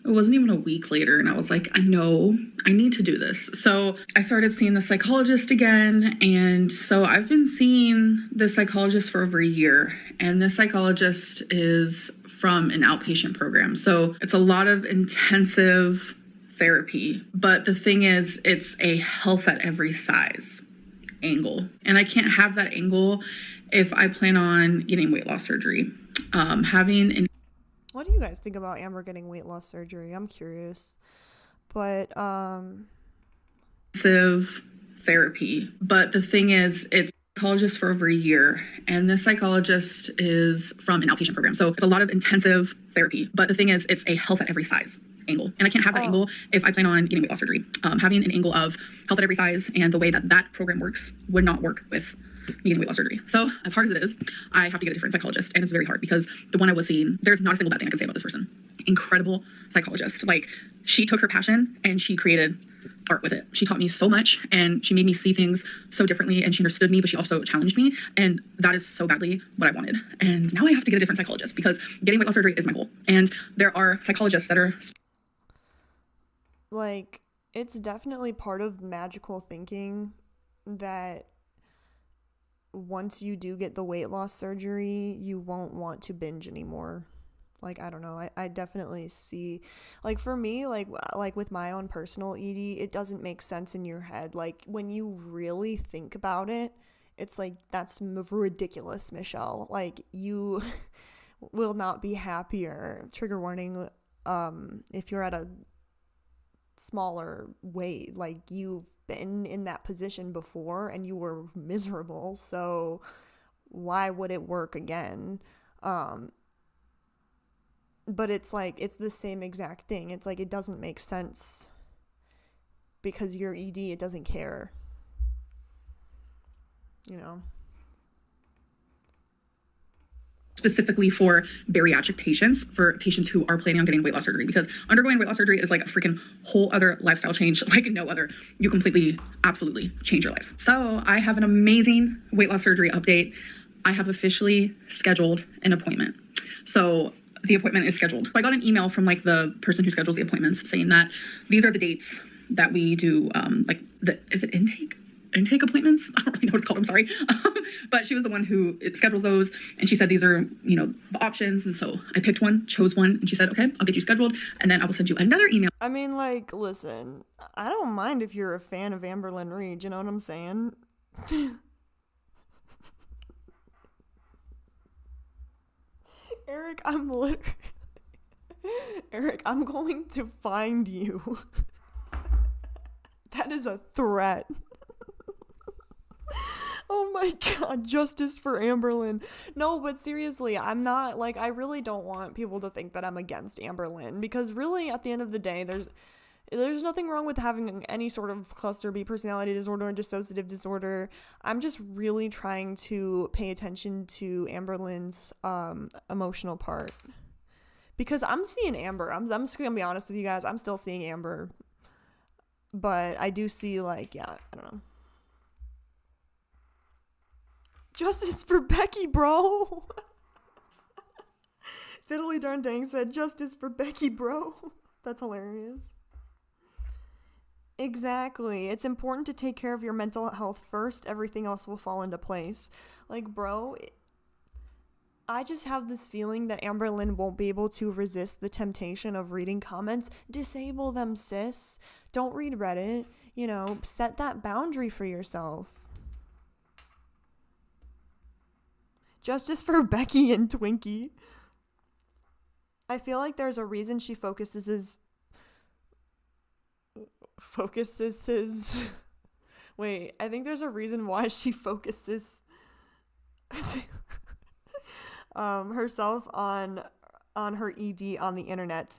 It wasn't even a week later, and I was like, I know I need to do this. So I started seeing the psychologist again, and so I've been seeing the psychologist for over a year, and this psychologist is from an outpatient program. So it's a lot of intensive therapy, but the thing is, it's a health at every size angle, and I can't have that angle if I plan on getting weight loss surgery. What do you guys think about Amber getting weight loss surgery? I'm curious. But therapy, but the thing is, it's psychologist for over a year, and this psychologist is from an outpatient program. So it's a lot of intensive therapy, but the thing is, it's a health at every size angle, and I can't have that angle if I plan on getting weight loss surgery. Having an angle of health at every size and the way that that program works would not work with me getting weight loss surgery. So as hard as it is, I have to get a different psychologist, and it's very hard because the one I was seeing, there's not a single bad thing I can say about this person. Incredible psychologist. Like, she took her passion and she created art with it. She taught me so much, and she made me see things so differently, and she understood me, but she also challenged me, and that is so badly what I wanted. And now I have to get a different psychologist because getting weight loss surgery is my goal. And there are psychologists that are like, it's definitely part of magical thinking that once you do get the weight loss surgery, you won't want to binge anymore. Like, I don't know, I definitely see, like, for me, like with my own personal ED, it doesn't make sense in your head. Like, when you really think about it, it's like, that's ridiculous, Michelle. Like, you will not be happier. Trigger warning, if you're at a smaller weight, like, you've been in that position before and you were miserable, so why would it work again? But it's like, it's the same exact thing. It's like, it doesn't make sense because your ED, it doesn't care, you know. Specifically for bariatric patients, for patients who are planning on getting weight loss surgery, because undergoing weight loss surgery is like a freaking whole other lifestyle change, like no other. You completely, absolutely change your life. So I have an amazing weight loss surgery update. I have officially scheduled an appointment. So the appointment is scheduled. I got an email from like the person who schedules the appointments saying that these are the dates that we do, is it intake appointments? I don't really know what it's called. I'm sorry. But she was the one who schedules those. And she said, these are, the options. And so I picked one, chose one. And she said, okay, I'll get you scheduled. And then I will send you another email. I mean, like, listen, I don't mind if you're a fan of Amberlynn Reid. You know what I'm saying? Eric, I'm going to find you. That is a threat. Oh my god, justice for Amberlynn. No, but seriously, I'm not, like, I really don't want people to think that I'm against Amberlynn, because really, at the end of the day, there's nothing wrong with having any sort of cluster B personality disorder and dissociative disorder. I'm just really trying to pay attention to Amberlynn's emotional part, because I'm seeing Amber. I'm just gonna be honest with you guys. I'm still seeing Amber, but I do see, like, yeah, I don't know. Justice for Becky, bro. Diddly darn dang said, justice for Becky, bro. That's hilarious. Exactly. It's important to take care of your mental health first. Everything else will fall into place. Like, bro, I just have this feeling that Amberlynn won't be able to resist the temptation of reading comments. Disable them, sis. Don't read Reddit. Set that boundary for yourself. Justice for Becky and Twinkie. I feel like there's a reason she focuses wait, I think there's a reason why she focuses herself on her ED on the internet.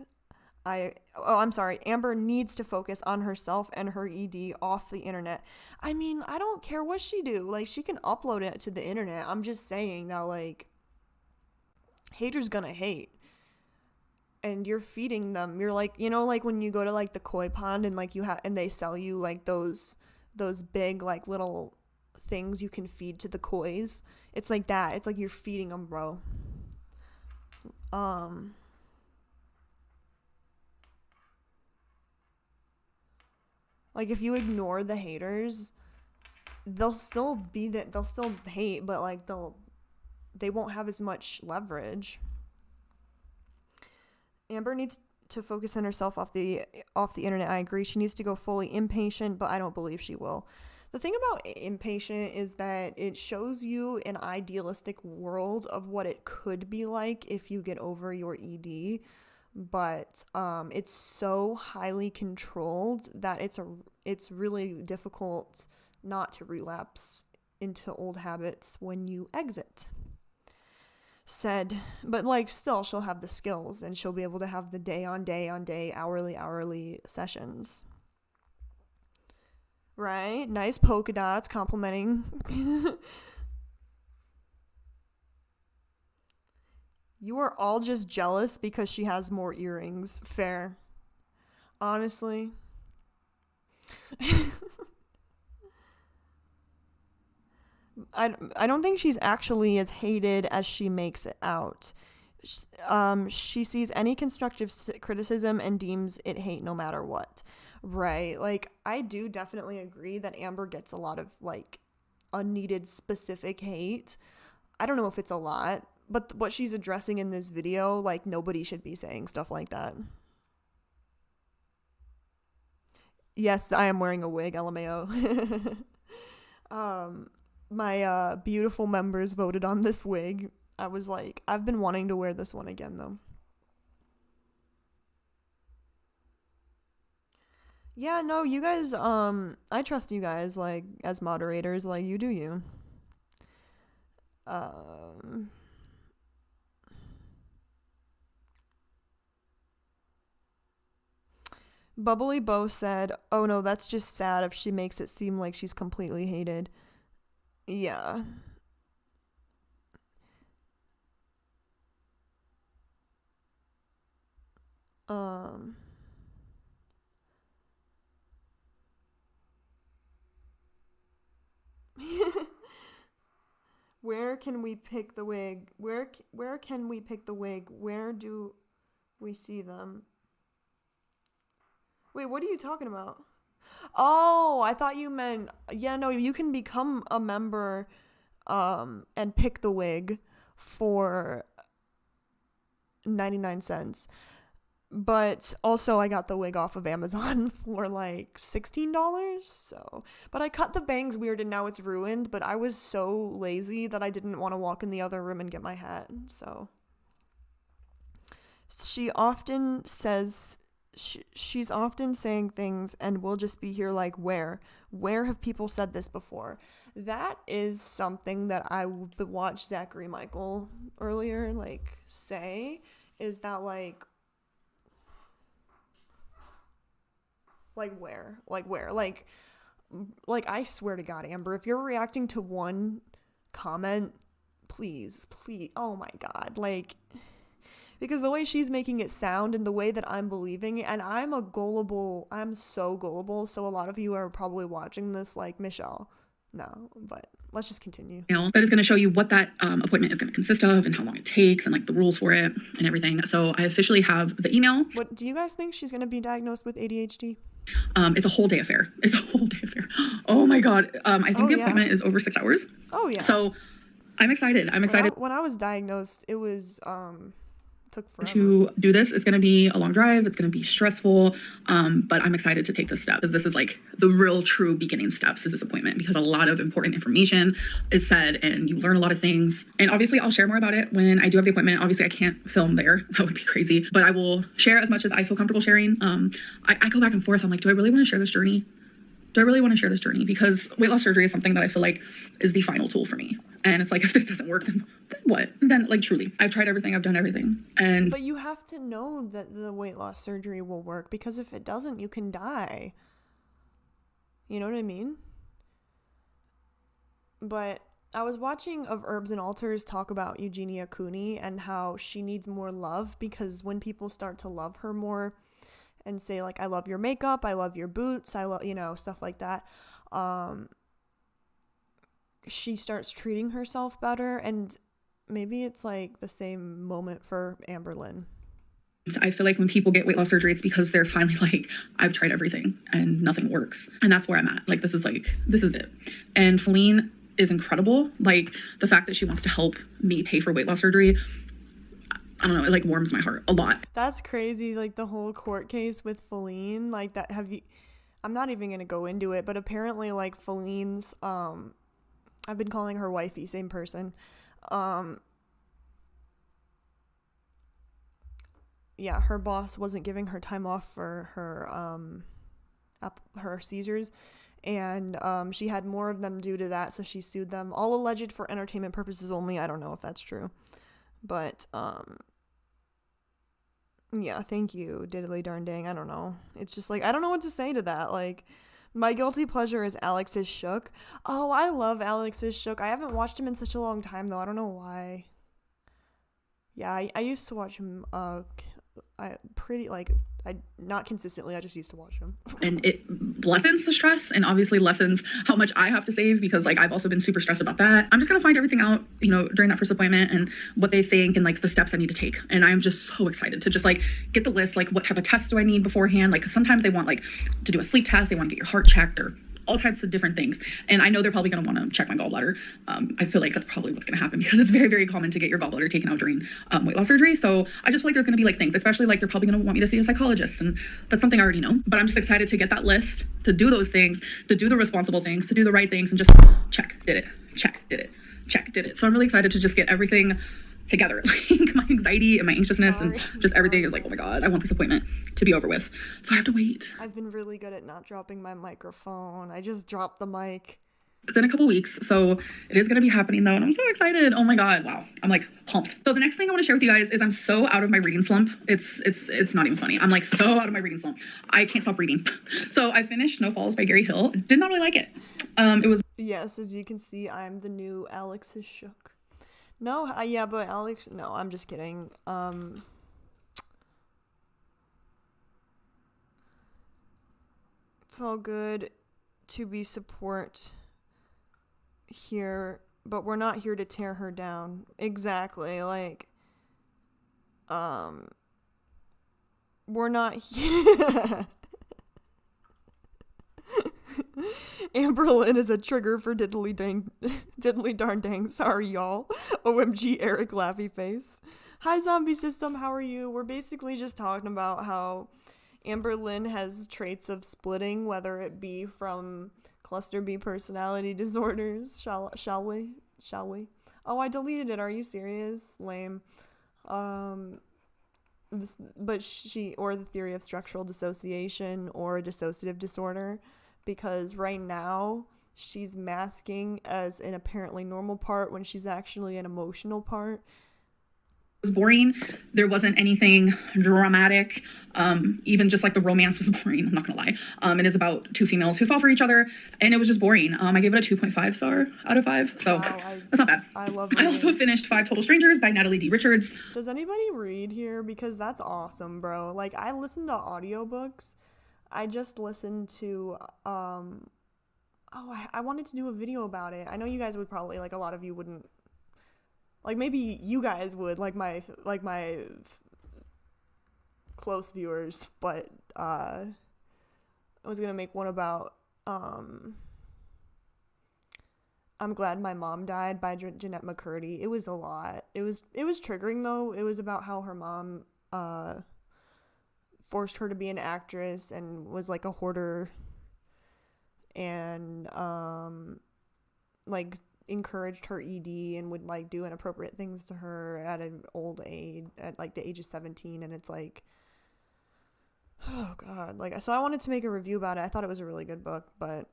I'm sorry, Amber needs to focus on herself and her ED off the internet. I mean, I don't care what she do. Like, she can upload it to the internet. I'm just saying that, like, haters gonna hate. And you're feeding them. You're like, like when you go to, like, the koi pond and, like, and they sell you, like, those big, like, little things you can feed to the kois. It's like that. It's like you're feeding them, bro. Like, if you ignore the haters, they'll still hate, but like they won't have as much leverage. Amber needs to focus on herself off the internet. I agree. She needs to go fully impatient, but I don't believe she will. The thing about impatient is that it shows you an idealistic world of what it could be like if you get over your ED, but it's so highly controlled that it's really difficult not to relapse into old habits when you exit. But like, still, she'll have the skills and she'll be able to have the day on day, hourly sessions. Right? Nice polka dots complimenting. You are all just jealous because she has more earrings. Fair. Honestly. I don't think she's actually as hated as she makes it out. She sees any constructive criticism and deems it hate no matter what. Right. Like, I do definitely agree that Amber gets a lot of, like, unneeded specific hate. I don't know if it's a lot, but what she's addressing in this video, like, nobody should be saying stuff like that. Yes, I am wearing a wig, LMAO. My beautiful members voted on this wig. I was like, I've been wanting to wear this one again, though. Yeah, no, you guys, I trust you guys, like, as moderators, like, you do you. Bubbly Bo said, oh no, that's just sad if she makes it seem like she's completely hated. Yeah. Where can we pick the wig? Where can we pick the wig? Where do we see them? Wait, what are you talking about? Oh, I thought you meant, yeah, no, you can become a member and pick the wig for 99 cents. But also I got the wig off of Amazon for like $16. So, but I cut the bangs weird and now it's ruined, but I was so lazy that I didn't want to walk in the other room and get my hat. So she often says she's often saying things and we'll just be here like, where have people said this before? That is something that I watched Zacherymichael earlier like say, is that like where I swear to God, Amber, if you're reacting to one comment, please, oh my God, like, because the way she's making it sound and the way that I'm believing, and I'm so gullible, so a lot of you are probably watching this like, Michelle, no, but let's just continue. That is going to show you what that appointment is going to consist of and how long it takes and like the rules for it and everything. So I officially have the email. What do you guys think she's going to be diagnosed with ADHD? It's a whole day affair. Oh my God. I think the appointment is over 6 hours. Oh yeah. So I'm excited. When I was diagnosed, it was took forever to do this. It's going to be a long drive. It's going to be stressful. But I'm excited to take this step, because this is like the real true beginning steps is this appointment, because a lot of important information is said and you learn a lot of things. And obviously I'll share more about it when I do have the appointment. Obviously I can't film there. That would be crazy, but I will share as much as I feel comfortable sharing. I go back and forth. I'm like, do I really want to share this journey? Because weight loss surgery is something that I feel like is the final tool for me. And it's like, if this doesn't work, then what? Then like, truly, I've tried everything. I've done everything. But you have to know that the weight loss surgery will work, because if it doesn't, you can die. You know what I mean? But I was watching Of Herbs and Altars talk about Eugenia Cooney and how she needs more love, because when people start to love her more and say like, I love your makeup, I love your boots, I love, stuff like that, she starts treating herself better. And maybe it's like the same moment for Amberlynn. I feel like when people get weight loss surgery, it's because they're finally like, I've tried everything and nothing works. And that's where I'm at. Like, this is it. And Feline is incredible. Like, the fact that she wants to help me pay for weight loss surgery, I don't know, it like warms my heart a lot. That's crazy. Like, the whole court case with Feline, like that, I'm not even going to go into it, but apparently like Feline's, I've been calling her wifey, same person. Yeah, her boss wasn't giving her time off for her seizures, and she had more of them due to that, so she sued them, all alleged for entertainment purposes only. I don't know if that's true, but yeah, thank you, diddly darn dang. I don't know, it's just like, I don't know what to say to that. Like, my guilty pleasure is alexisshook. Oh, I love alexisshook. I haven't watched him in such a long time though. I don't know why. Yeah, I used to watch him not consistently. I just used to watch him. And it lessens the stress, and obviously lessens how much I have to save, because like I've also been super stressed about that. I'm just gonna find everything out, you know, during that first appointment, and what they think, and like the steps I need to take. And I'm just so excited to just like get the list, like what type of tests do I need beforehand, like 'cause sometimes they want like to do a sleep test, they want to get your heart checked, or all types of different things. And I know they're probably going to want to check my gallbladder. I feel like that's probably what's going to happen, because it's very, very common to get your gallbladder taken out during weight loss surgery. So I just feel like there's going to be like things, especially like they're probably going to want me to see a psychologist, and that's something I already know. But I'm just excited to get that list, to do those things, to do the responsible things, to do the right things, and just check, did it, check, did it, check, did it. So I'm really excited to just get everything together. Like, my anxiety and my anxiousness and just everything is like, oh my god, I want this appointment to be over with, so I have to wait. I've been really good at not dropping my microphone. I just dropped the mic. It's in a couple weeks, so it is going to be happening though, and I'm so excited. Oh my god, wow, I'm like pumped. So the next thing I want to share with you guys is I'm so out of my reading slump. It's not even funny. I'm like so out of my reading slump. I can't stop reading. So I finished Snowfalls by Gary Hill. Did not really like it. It was, yes, as you can see, I'm the new alexisshook. No, yeah, but Alex, no, I'm just kidding. It's all good to be support here, but we're not here to tear her down. Exactly, like, we're not here. Amberlynn is a trigger for diddly darn dang. Sorry, y'all. OMG, Eric Laughy Face. Hi, Zombie System. How are you? We're basically just talking about how Amberlynn has traits of splitting, whether it be from cluster B personality disorders. Shall we? Oh, I deleted it. Are you serious? Lame. Or the theory of structural dissociation or a dissociative disorder. Because right now, she's masking as an apparently normal part when she's actually an emotional part. It was boring. There wasn't anything dramatic. Even just like the romance was boring. I'm not gonna lie. It is about two females who fall for each other, and it was just boring. I gave it a 2.5 star out of 5. So wow, that's not bad. I love it. I also finished 5 Total Strangers by Natalie D. Richards. Does anybody read here? Because that's awesome, bro. Like, I listen to audiobooks. I just listened to, I wanted to do a video about it. I know you guys would probably, like, a lot of you wouldn't, like, maybe you guys would, like my close viewers, but, I was gonna make one about, I'm Glad My Mom Died by Jeanette McCurdy. It was a lot. It was triggering, though. It was about how her mom, forced her to be an actress and was like a hoarder, and like encouraged her ED and would like do inappropriate things to her at an old age, at like the age of 17. And it's like, oh god, like, so I wanted to make a review about it. I thought it was a really good book, but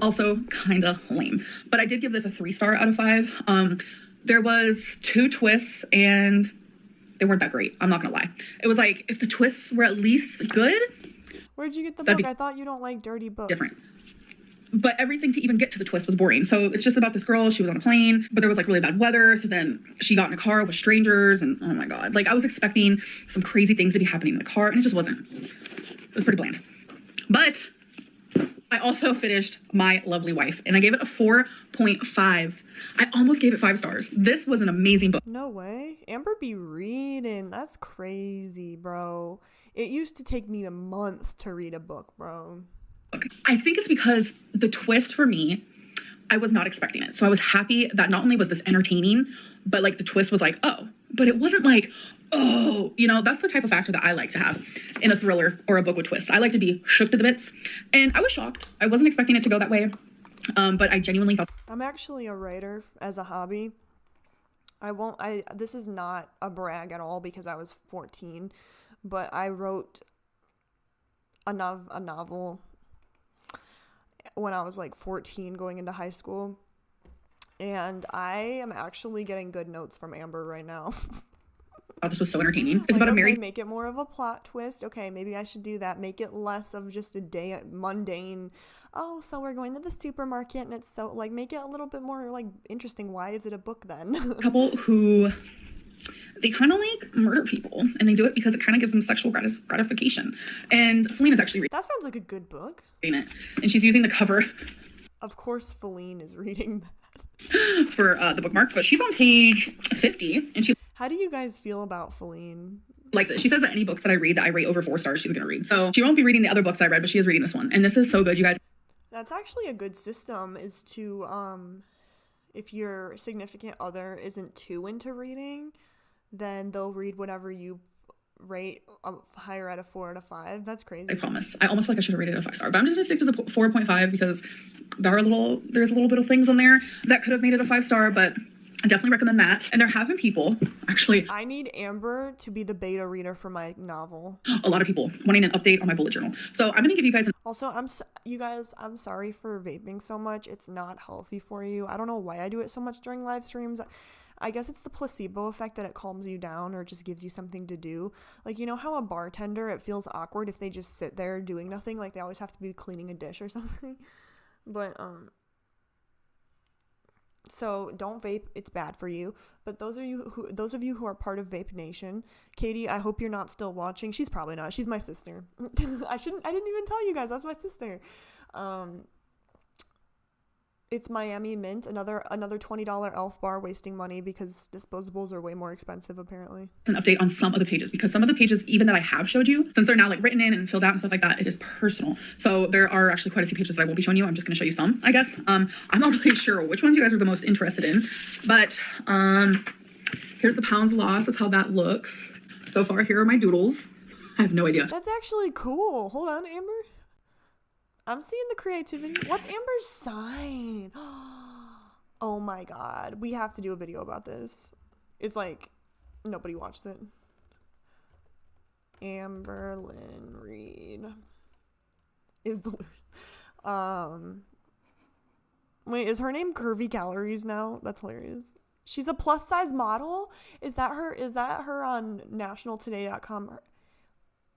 also kind of lame. But I did give this a 3 star out of 5. There was 2 twists, and they weren't that great. I'm not gonna lie. It was like, if the twists were at least good. Where'd you get the book? I thought you don't like dirty books. Different. But everything to even get to the twist was boring. So it's just about this girl. She was on a plane, but there was like really bad weather. So then she got in a car with strangers, and oh my god. Like, I was expecting some crazy things to be happening in the car, and it just wasn't. It was pretty bland. But I also finished My Lovely Wife, and I gave it a 4.5. I almost gave it 5 stars. This was an amazing book. No way. Amber be reading. That's crazy, bro. It used to take me a month to read a book, bro. I think it's because the twist for me, I was not expecting it. So I was happy that not only was this entertaining, but like the twist was like, oh, but it wasn't like, oh, you know, that's the type of factor that I like to have in a thriller or a book with twists. I like to be shook to the bits, and I was shocked. I wasn't expecting it to go that way, but I genuinely thought. I'm actually a writer as a hobby. This is not a brag at all because I was 14, but I wrote a novel when I was like 14 going into high school, and I am actually getting good notes from Amber right now. Oh, this was so entertaining. It's like, about a married. Make it more of a plot twist. Okay, maybe I should do that. Make it less of just a day mundane. Oh, so we're going to the supermarket and it's so like make it a little bit more like interesting. Why is it a book then? Couple who they kind of like murder people, and they do it because it kind of gives them sexual gratification. And Feline is actually that sounds like a good book. Reading it, and she's using the cover. Of course, Feline is reading that for the bookmark, but she's on page 50, and she. How do you guys feel about Feline? Likes it. She says that any books that I read that I rate over 4 stars, she's gonna read. So she won't be reading the other books I read, but she is reading this one, and this is so good, you guys. That's actually a good system. Is to if your significant other isn't too into reading, then they'll read whatever you rate higher out of 4 out of 5. That's crazy. I promise. I almost feel like I should have rated it a 5-star, but I'm just gonna stick to the 4.5 because there's a little bit of things on there that could have made it a 5-star, but I definitely recommend that. And they're having people actually. I need Amber to be the beta reader for my novel. A lot of people wanting an update on my bullet journal. So I'm gonna give you guys. Also, I'm sorry for vaping so much. It's not healthy for you. I don't know why I do it so much during live streams. I guess it's the placebo effect that it calms you down or just gives you something to do. Like, you know how a bartender, it feels awkward if they just sit there doing nothing, like they always have to be cleaning a dish or something. But so don't vape, it's bad for you. But those of you who are part of Vape Nation, Katie, I hope you're not still watching. She's probably not. She's my sister. I didn't even tell you guys that's my sister. It's Miami Mint, another $20 elf bar, wasting money because disposables are way more expensive apparently. An update on some of the pages, because some of the pages, even that I have showed you, since they're now like written in and filled out and stuff like that, it is personal. So there are actually quite a few pages that I won't be showing you. I'm just going to show you some, I guess. I'm not really sure which ones you guys are the most interested in, but here's the pounds lost. That's how that looks. So far, here are my doodles. I have no idea. That's actually cool. Hold on, Amber. I'm seeing the creativity. What's Amber's sign? Oh my god. We have to do a video about this. It's like, nobody watched it. Amberlynn Reid is the... Wait, is her name Curvy Calories now? That's hilarious. She's a plus size model? Is that her on nationaltoday.com?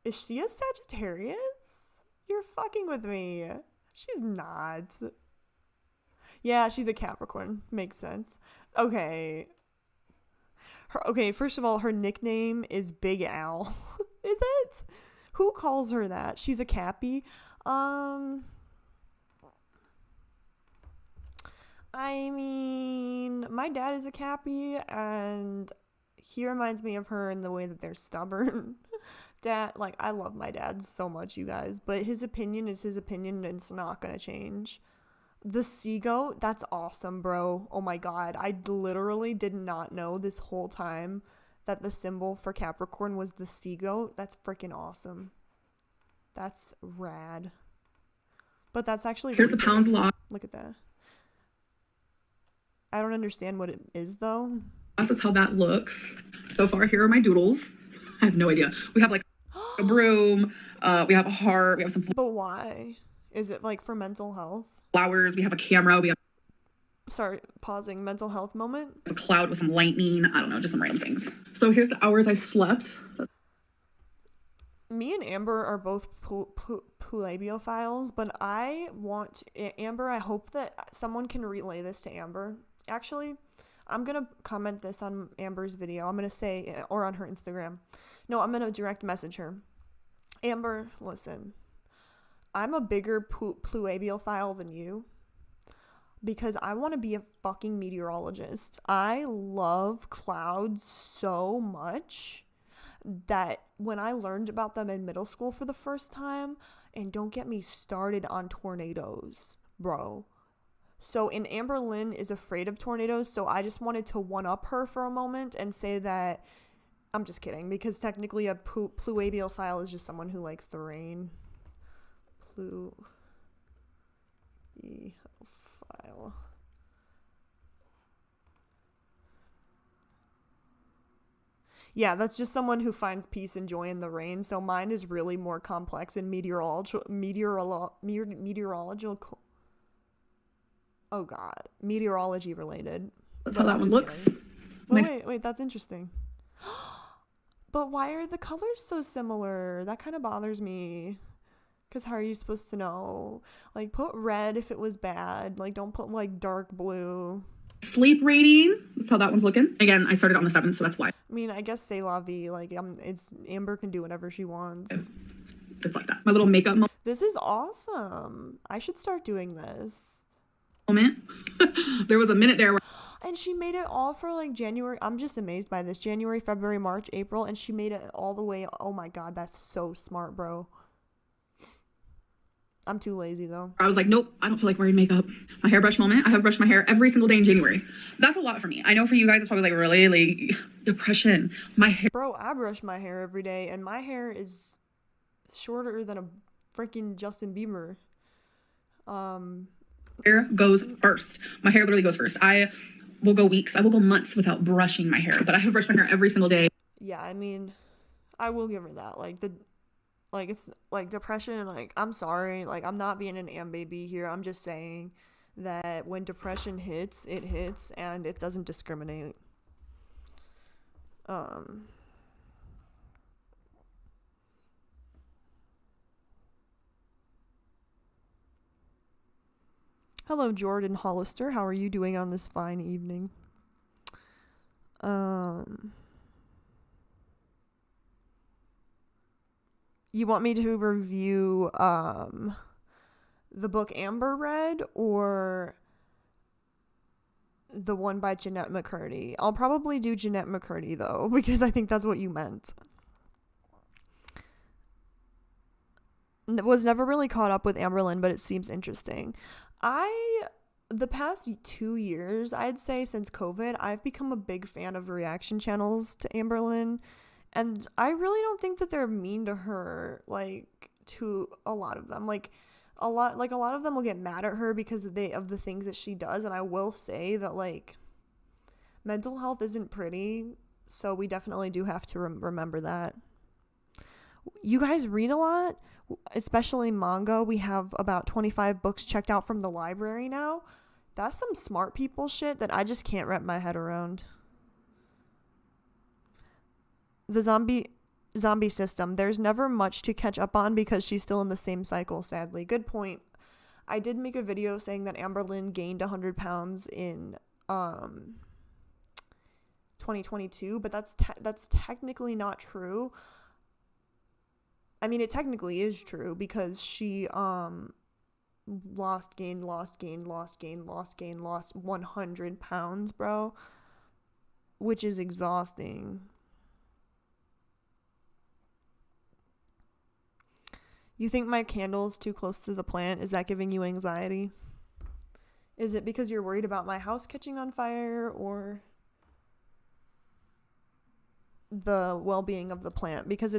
Is she a Sagittarius? You're fucking with me. She's not. Yeah, she's a Capricorn. Makes sense. Okay. First of all, her nickname is Big Al. Is it? Who calls her that? She's a Cappy. I mean, my dad is a Cappy, and he reminds me of her in the way that they're stubborn. Dad, like, I love my dad so much, you guys, but his opinion is his opinion and it's not gonna change. The sea goat, that's awesome, bro. Oh my god, I literally did not know this whole time that the symbol for Capricorn was the sea goat. That's freaking awesome. That's rad. But that's actually here's the pounds lost. Look at that. I don't understand what it is though. That's how that looks. So far, here are my doodles. I have no idea. We have like a broom, we have a heart, we have some. But why? Is it like for mental health? Flowers, we have a camera, we have. Sorry, pausing. Mental health moment. A cloud with some lightning. I don't know, just some random things. So here's the hours I slept. Me and Amber are both foodiebeautophiles, but I want Amber. I hope that someone can relay this to Amber. Actually, I'm gonna comment this on Amber's video. I'm gonna say, or on her Instagram. No, I'm gonna direct message her. Amber, listen. I'm a bigger pluabiophile than you because I want to be a fucking meteorologist. I love clouds so much that when I learned about them in middle school for the first time, and don't get me started on tornadoes, bro. So, and Amberlynn is afraid of tornadoes, so I just wanted to one-up her for a moment and say that, I'm just kidding, because technically a pluabiophile is just someone who likes the rain. Pluabiophile. Yeah, that's just someone who finds peace and joy in the rain. So mine is really more complex and meteorological. Oh God, meteorology related. That's how that one looks. Wait, that's interesting. But why are the colors so similar? That kind of bothers me. Because how are you supposed to know? Like, put red if it was bad. Like, don't put, like, dark blue. Sleep rating. That's how that one's looking. Again, I started on the 7th, so that's why. I mean, I guess c'est la vie. Like, it's Amber can do whatever she wants. It's like that. My little makeup This is awesome. I should start doing this. Moment. There was a minute there where... And she made it all for, like, January. I'm just amazed by this. January, February, March, April. And she made it all the way. Oh, my God. That's so smart, bro. I'm too lazy, though. I was like, nope, I don't feel like wearing makeup. My hairbrush moment. I have brushed my hair every single day in January. That's a lot for me. I know for you guys, it's probably like really like depression. My hair. Bro, I brush my hair every day, and my hair is shorter than a freaking Justin Bieber. Hair goes first. My hair literally goes first. I will go weeks. I will go months without brushing my hair, but I have brushed my hair every single day. Yeah, I mean, I will give her that. Like, it's, like, depression, like, I'm sorry, like, I'm not being an baby here, I'm just saying that when depression hits, it hits, and it doesn't discriminate. Hello, Jordan Hollister, how are you doing on this fine evening? You want me to review the book Amber read or the one by Jeanette McCurdy? I'll probably do Jeanette McCurdy, though, because I think that's what you meant. Was never really caught up with Amberlynn, but it seems interesting. The past 2 years, I'd say since COVID, I've become a big fan of reaction channels to Amberlynn. And I really don't think that they're mean to her, like, to a lot of them. Like, a lot of them will get mad at her because of the things that she does. And I will say that, like, mental health isn't pretty. So we definitely do have to remember that. You guys read a lot, especially manga. We have about 25 books checked out from the library now. That's some smart people shit that I just can't wrap my head around. The zombie system, there's never much to catch up on because she's still in the same cycle, sadly. Good point. I did make a video saying that Amberlynn gained 100 pounds in 2022, but that's technically not true. I mean, it technically is true because she lost 100 pounds, bro, which is exhausting. You think my candle's too close to the plant? Is that giving you anxiety? Is it because you're worried about my house catching on fire or the well-being of the plant? Because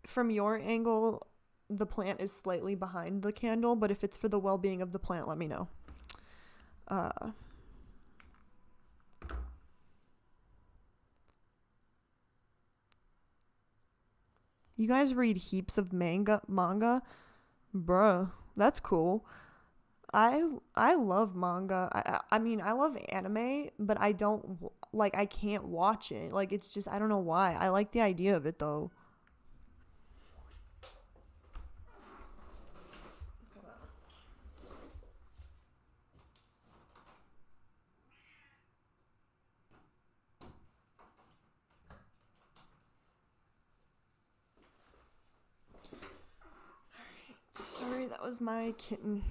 from your angle, the plant is slightly behind the candle, but if it's for the well-being of the plant, let me know. You guys read heaps of manga? Bruh, that's cool. I love manga. I mean, I love anime, but I can't watch it. Like, it's just, I don't know why. I like the idea of it, though. That was my kitten.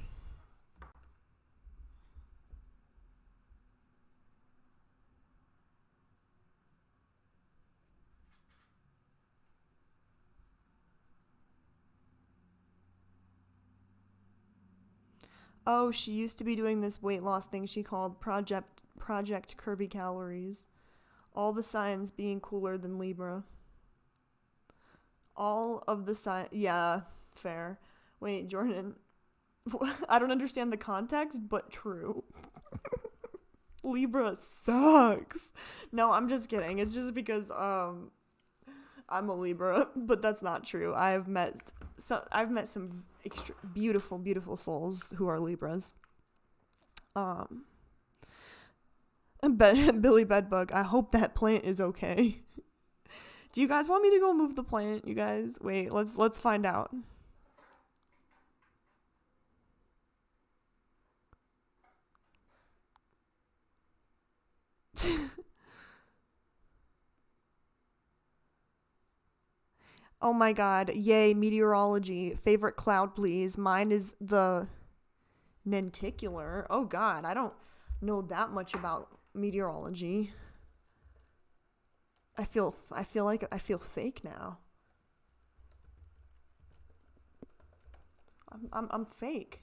Oh, she used to be doing this weight loss thing she called Project Curvy Calories. All the signs being cooler than Libra. All of the signs... Yeah, fair. Wait, Jordan. I don't understand the context, but true. Libra sucks. No, I'm just kidding. It's just because I'm a Libra, but that's not true. I've met some beautiful souls who are Libras. Billy Bedbug, I hope that plant is okay. Do you guys want me to go move the plant, you guys? Wait, let's find out. Oh my god, yay, meteorology. Favorite cloud, please. Mine is the lenticular. Oh god, I don't know that much about meteorology. I feel like I feel fake now. I'm fake.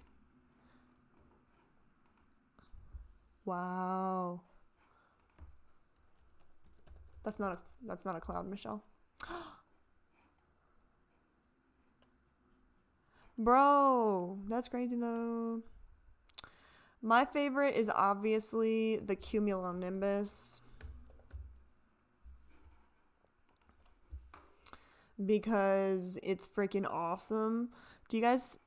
Wow. That's not a cloud, Michelle. Bro, that's crazy though. My favorite is obviously the cumulonimbus. Because it's freaking awesome. Do you guys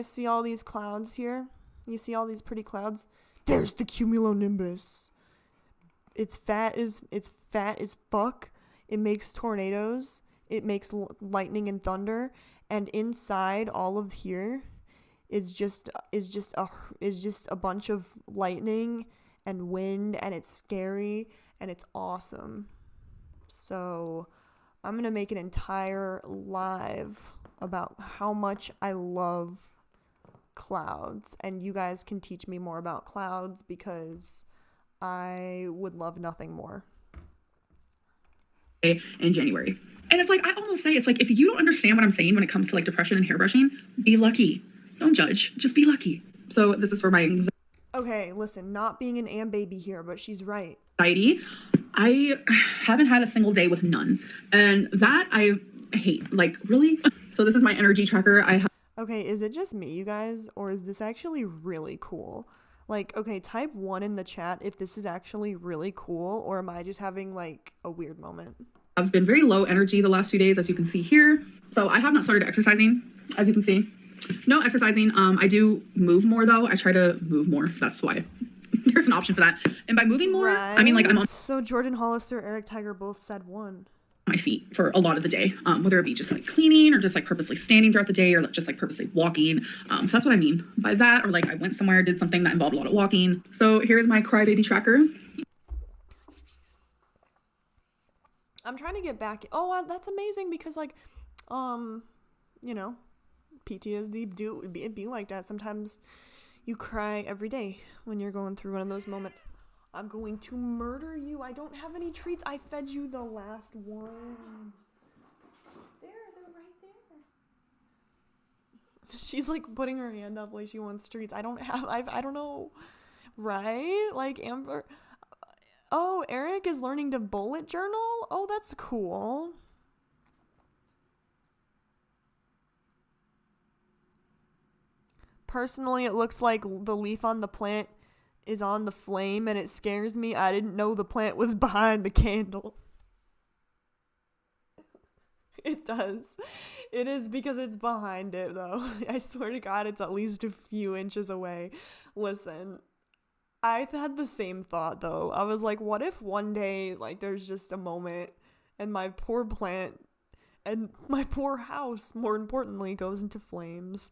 see all these clouds here? You see all these pretty clouds? There's the cumulonimbus. It's fat as fuck. It makes tornadoes. It makes lightning and thunder, and inside all of here is just a bunch of lightning and wind, and it's scary and it's awesome. So I'm gonna make an entire live about how much I love clouds, and you guys can teach me more about clouds because I would love nothing more. In January. And it's like, I almost say, it's like, if you don't understand what I'm saying when it comes to like depression and hairbrushing, be lucky. Don't judge. Just be lucky. So this is for my anxiety. Okay, listen, not being an Am baby here, but she's right. I haven't had a single day with none. And that I hate. Like, really? So this is my energy tracker. Okay, is it just me, you guys? Or is this actually really cool? Like, okay, type 1 in the chat if this is actually really cool, or am I just having like a weird moment? I've been very low energy the last few days, as you can see here. So I have not started exercising, as you can see. No exercising. I do move more though. I try to move more. That's why there's an option for that. And by moving more, right. I mean like I'm on. So Jordan Hollister, Eric Tiger both said 1. My feet for a lot of the day, whether it be just like cleaning or just like purposely standing throughout the day or just like purposely walking. So that's what I mean by that. Or like I went somewhere, did something that involved a lot of walking. So here's my crybaby tracker. I'm trying to get back. Oh, that's amazing because like, you know, PTSD it'd be like that. Sometimes you cry every day when you're going through one of those moments. I'm going to murder you. I don't have any treats. I fed you the last ones. They're right there. She's like putting her hand up like she wants treats. I don't know. Right? Like Amber. Oh, Eric is learning to bullet journal? Oh, that's cool. Personally, it looks like the leaf on the plant is on the flame and it scares me. I didn't know the plant was behind the candle. It does. It is because it's behind it though. I swear to God, it's at least a few inches away. Listen, I've had the same thought though. I was like, what if one day like there's just a moment and my poor plant and my poor house, more importantly, goes into flames.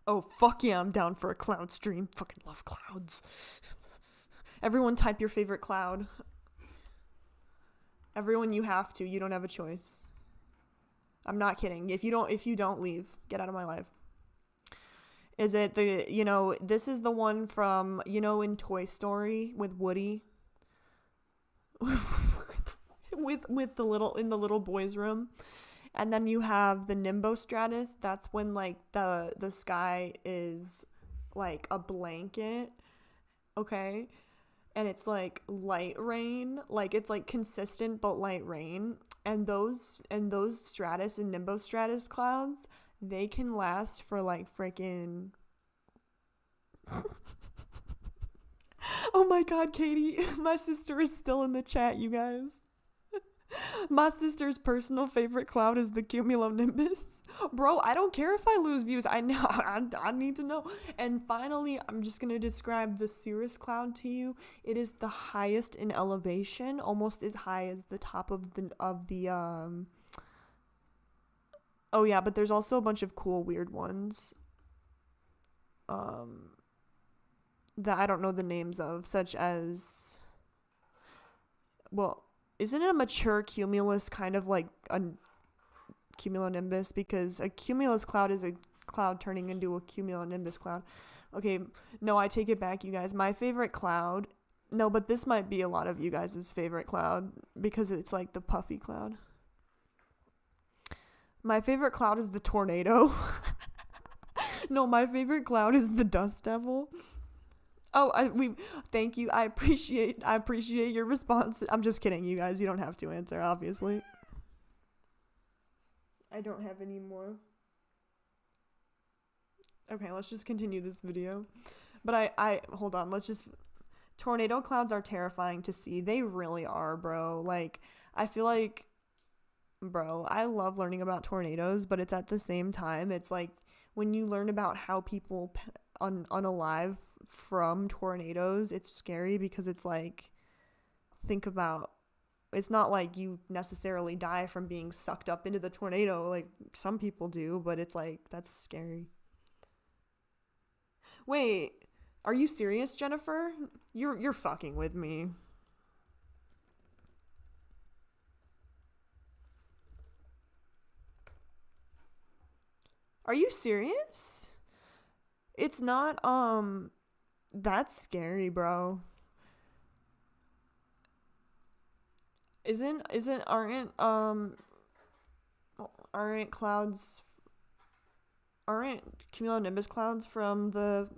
Oh, fuck yeah, I'm down for a cloud stream. Fucking love clouds. Everyone type your favorite cloud. Everyone, you have to. You don't have a choice. I'm not kidding. If you don't leave, get out of my life. Is it the, you know, this is the one from, you know, in Toy Story with Woody? with the little boy's room. And then you have the nimbostratus. That's when, like, the sky is like a blanket. Okay? And it's like light rain. Like, it's like consistent but light rain. And those stratus and nimbostratus clouds, they can last for like freaking oh my god, Katie, my sister is still in the chat, you guys. My sister's personal favorite cloud is the cumulonimbus. Bro, I don't care if I lose views. I know, I need to know. And finally, I'm just going to describe the cirrus cloud to you. It is the highest in elevation, almost as high as the top of the oh yeah, but there's also a bunch of cool weird ones that I don't know the names of, such as, well, isn't a mature cumulus kind of like a cumulonimbus? Because a cumulus cloud is a cloud turning into a cumulonimbus cloud. Okay, no, I take it back, you guys. My favorite cloud, no, but this might be a lot of you guys' favorite cloud because it's like the puffy cloud. My favorite cloud is the tornado. No, my favorite cloud is the dust devil. Oh, thank you. I appreciate your response. I'm just kidding, you guys. You don't have to answer, obviously. I don't have any more. Okay, let's just continue this video. But I hold on. Tornado clouds are terrifying to see. They really are, bro. Like, I feel like, bro, I love learning about tornadoes, but it's at the same time, it's like when you learn about how people unalive from tornadoes, it's scary because it's like, think about, it's not like you necessarily die from being sucked up into the tornado like some people do, but it's like, that's scary. Wait, are you serious, Jennifer? You're fucking with me. Are you serious? It's not, that's scary, bro. Aren't cumulonimbus clouds from the,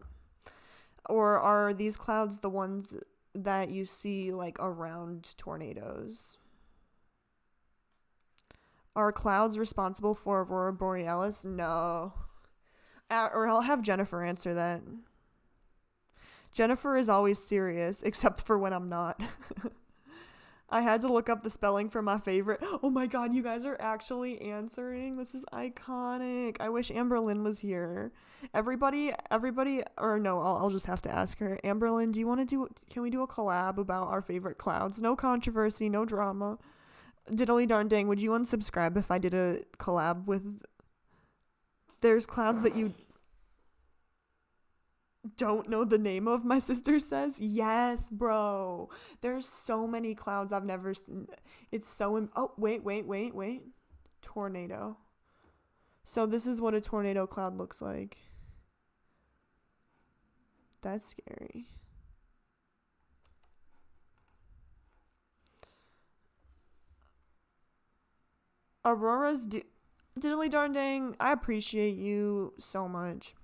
or are these clouds the ones that you see like around tornadoes? Are clouds responsible for aurora borealis? No. Or I'll have Jennifer answer that. Jennifer is always serious, except for when I'm not. I had to look up the spelling for my favorite. Oh my god, you guys are actually answering. This is iconic. I wish Amberlynn was here. Everybody, or no, I'll just have to ask her. Amberlynn, can we do a collab about our favorite clouds? No controversy, no drama. Diddly darn dang, would you unsubscribe if I did a collab with... There's clouds that you don't know the name of, my sister says. Yes, bro. There's so many clouds I've never seen. It's so... Oh, wait. Tornado. So this is what a tornado cloud looks like. That's scary. Aurora's diddly darn dang, I appreciate you so much.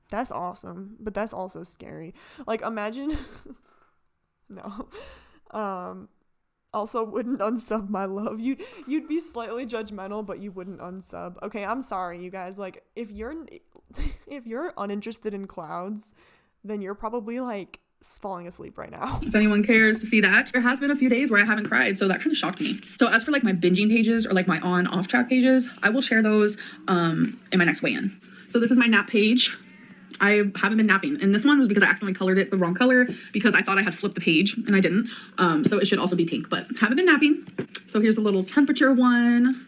That's awesome, but that's also scary. Like, imagine no. Also wouldn't unsub my love. You'd be slightly judgmental, but you wouldn't unsub. Okay, I'm sorry, you guys. Like, if you're uninterested in clouds, then you're probably like falling asleep right now. If anyone cares to see that. There has been a few days where I haven't cried, so that kind of shocked me. So as for like my binging pages or like my on-off track pages, I will share those in my next weigh-in. So this is my nap page. I haven't been napping, and this one was because I accidentally colored it the wrong color because I thought I had flipped the page and I didn't. So it should also be pink, but haven't been napping. So here's a little temperature one.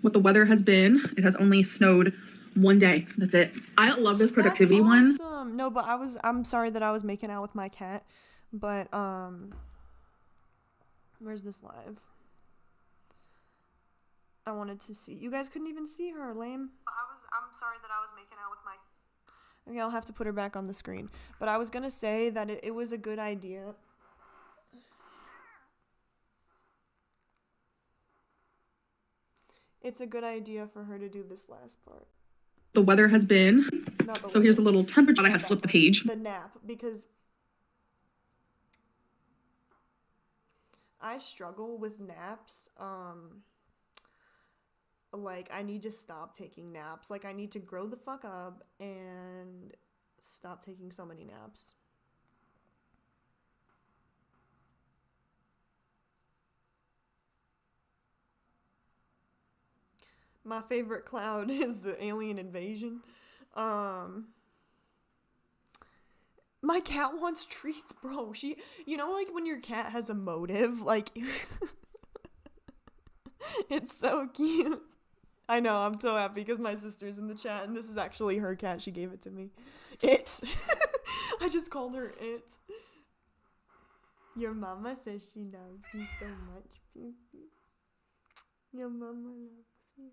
What the weather has been. It has only snowed one day. That's it. I love this productivity one. No, but I'm sorry that I was making out with my cat, but Where's this live? I wanted to see. You guys couldn't even see her, lame. I'm sorry that I was making out with my... Okay, I'll have to put her back on the screen. But I was gonna say that it was a good idea. It's a good idea for her to do this last part. The weather has been, so here's a little temperature. I had to flip the page. The nap, because I struggle with naps. Like, I need to stop taking naps. Like, I need to grow the fuck up and stop taking so many naps. My favorite cloud is the alien invasion. My cat wants treats, bro. You know, like, when your cat has a motive, like, it's so cute. I know, I'm so happy because my sister's in the chat, and this is actually her cat. She gave it to me. It. I just called her It. Your mama says she loves you so much, baby. Your mama loves you.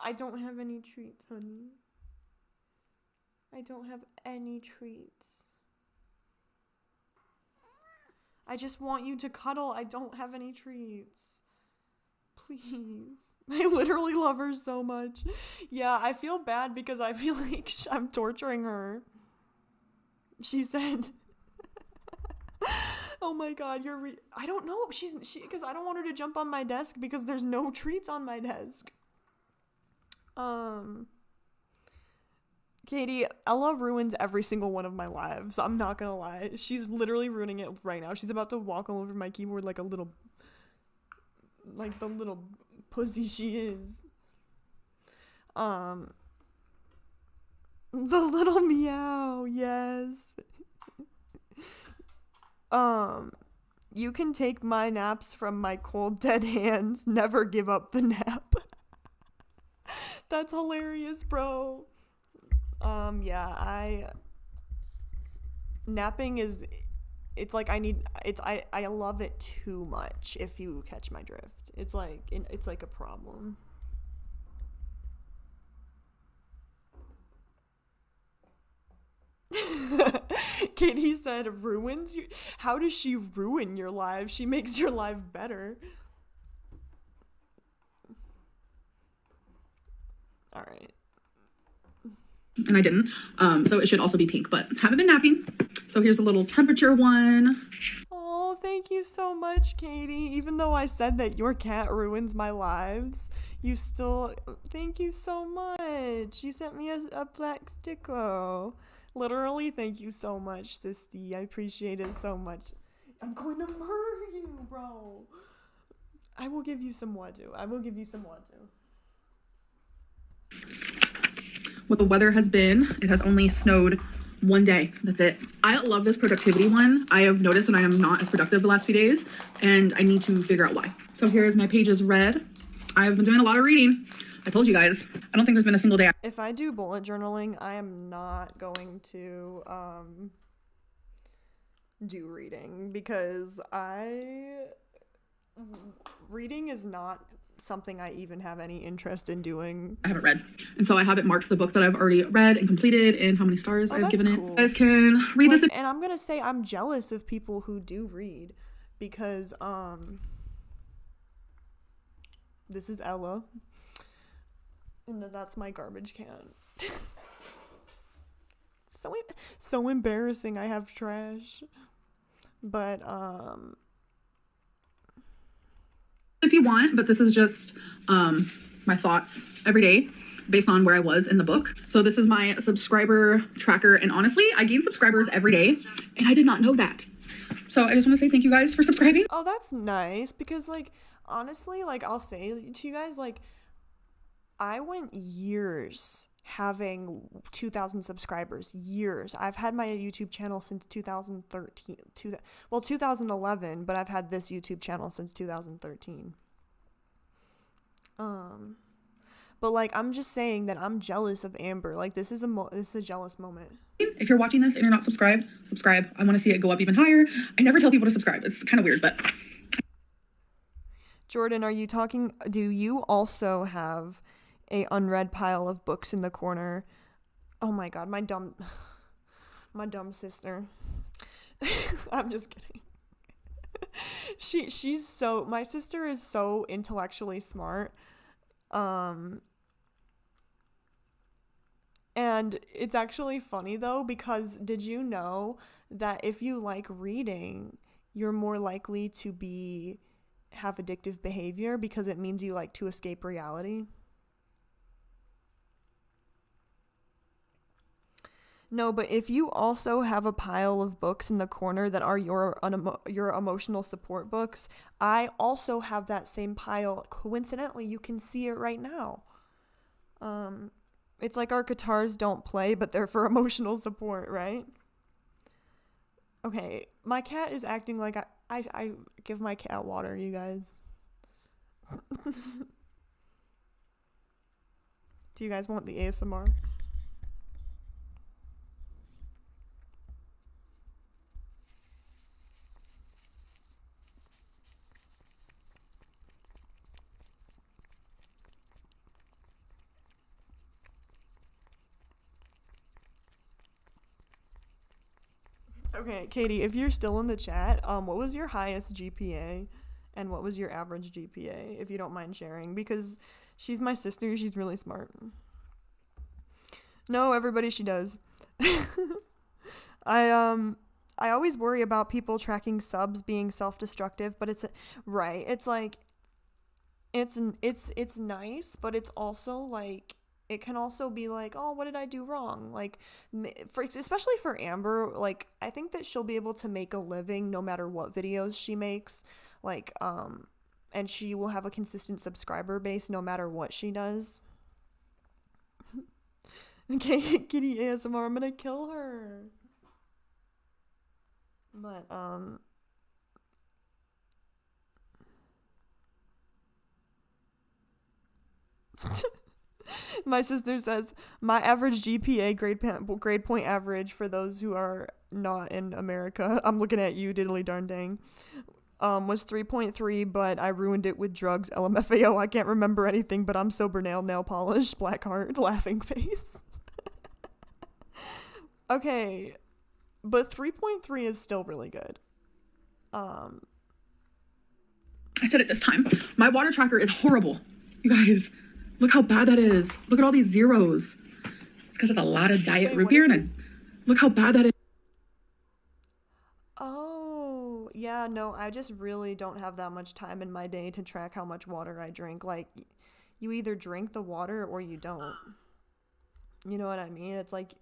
I don't have any treats, honey. I don't have any treats. I just want you to cuddle. I don't have any treats. Please. I literally love her so much. Yeah, I feel bad because I feel like I'm torturing her. She said, oh my god, I don't know. Because I don't want her to jump on my desk because there's no treats on my desk. Katie, Ella ruins every single one of my lives. I'm not gonna lie. She's literally ruining it right now. She's about to walk all over my keyboard like the little pussy she is. The little meow, yes. You can take my naps from my cold dead hands. Never give up the nap. That's hilarious, bro. Yeah, napping is, it's like I love it too much, if you catch my drift. It's like a problem. Katie said, ruins you? How does she ruin your life? She makes your life better. All right. And I didn't, so it should also be pink, but haven't been napping. So here's a little temperature one. Oh, thank you so much, Katie. Even though I said that your cat ruins my lives, you still, thank you so much. You sent me a black sticker. Literally, thank you so much, Sisty. I appreciate it so much. I'm going to murder you, bro. I will give you some wadu. What the weather has been, it has only snowed one day. That's it. I love this productivity one. I have noticed that I am not as productive the last few days, and I need to figure out why. So here is my pages read. I've been doing a lot of reading. I told you guys. I don't think there's been a single day. If I do bullet journaling, I am not going to do reading because reading is not something I even have any interest in doing. I haven't read. And so I have it marked the books that I've already read and completed and how many stars I've given it. You guys can read this. And I'm going to say I'm jealous of people who do read because this is Ella. And that's my garbage can. So embarrassing. I have trash. But if you want, but this is just my thoughts every day based on where I was in the book. So this is my subscriber tracker, and honestly, I gain subscribers every day, and I did not know that. So I just want to say thank you guys for subscribing. Oh, that's nice, because like honestly, like I'll say to you guys, like I went years having 2,000 subscribers. Years. I've had my YouTube channel since 2011, but I've had this YouTube channel since 2013. But like, I'm just saying that I'm jealous of Amber. Like, this is a jealous moment. If you're watching this and you're not subscribed, subscribe. I want to see it go up even higher. I never tell people to subscribe. It's kind of weird, but. Jordan, do you also have a unread pile of books in the corner? Oh my god, my dumb sister. I'm just kidding. My sister is so intellectually smart. And it's actually funny though, because did you know that if you like reading, you're more likely to have addictive behavior because it means you like to escape reality? No, but if you also have a pile of books in the corner that are your emotional support books, I also have that same pile. Coincidentally, you can see it right now. It's like our guitars don't play, but they're for emotional support, right? Okay, my cat is acting like I give my cat water, you guys. Do you guys want the ASMR? Okay, Katie, if you're still in the chat, what was your highest GPA and what was your average GPA, if you don't mind sharing? Because she's my sister, she's really smart. No, everybody, she does. I always worry about people tracking subs being self-destructive, but it's right. It's like it's nice, but it's also like it can also be like, oh, what did I do wrong? Like, especially for Amber, like, I think that she'll be able to make a living no matter what videos she makes. Like, and she will have a consistent subscriber base no matter what she does. Okay, Kitty ASMR, I'm gonna kill her. But, my sister says, my average GPA, grade point average, for those who are not in America, I'm looking at you, diddly darn dang, was 3.3, but I ruined it with drugs, LMFAO, I can't remember anything, but I'm sober now, nail polish, black heart, laughing face. Okay, but 3.3 is still really good. I said it this time. My water tracker is horrible. You guys, look how bad that is. Look at all these zeros. It's because it's a lot of diet root beer. And look how bad that is. Oh, yeah, no, I just really don't have that much time in my day to track how much water I drink. Like, you either drink the water or you don't. You know what I mean? It's like,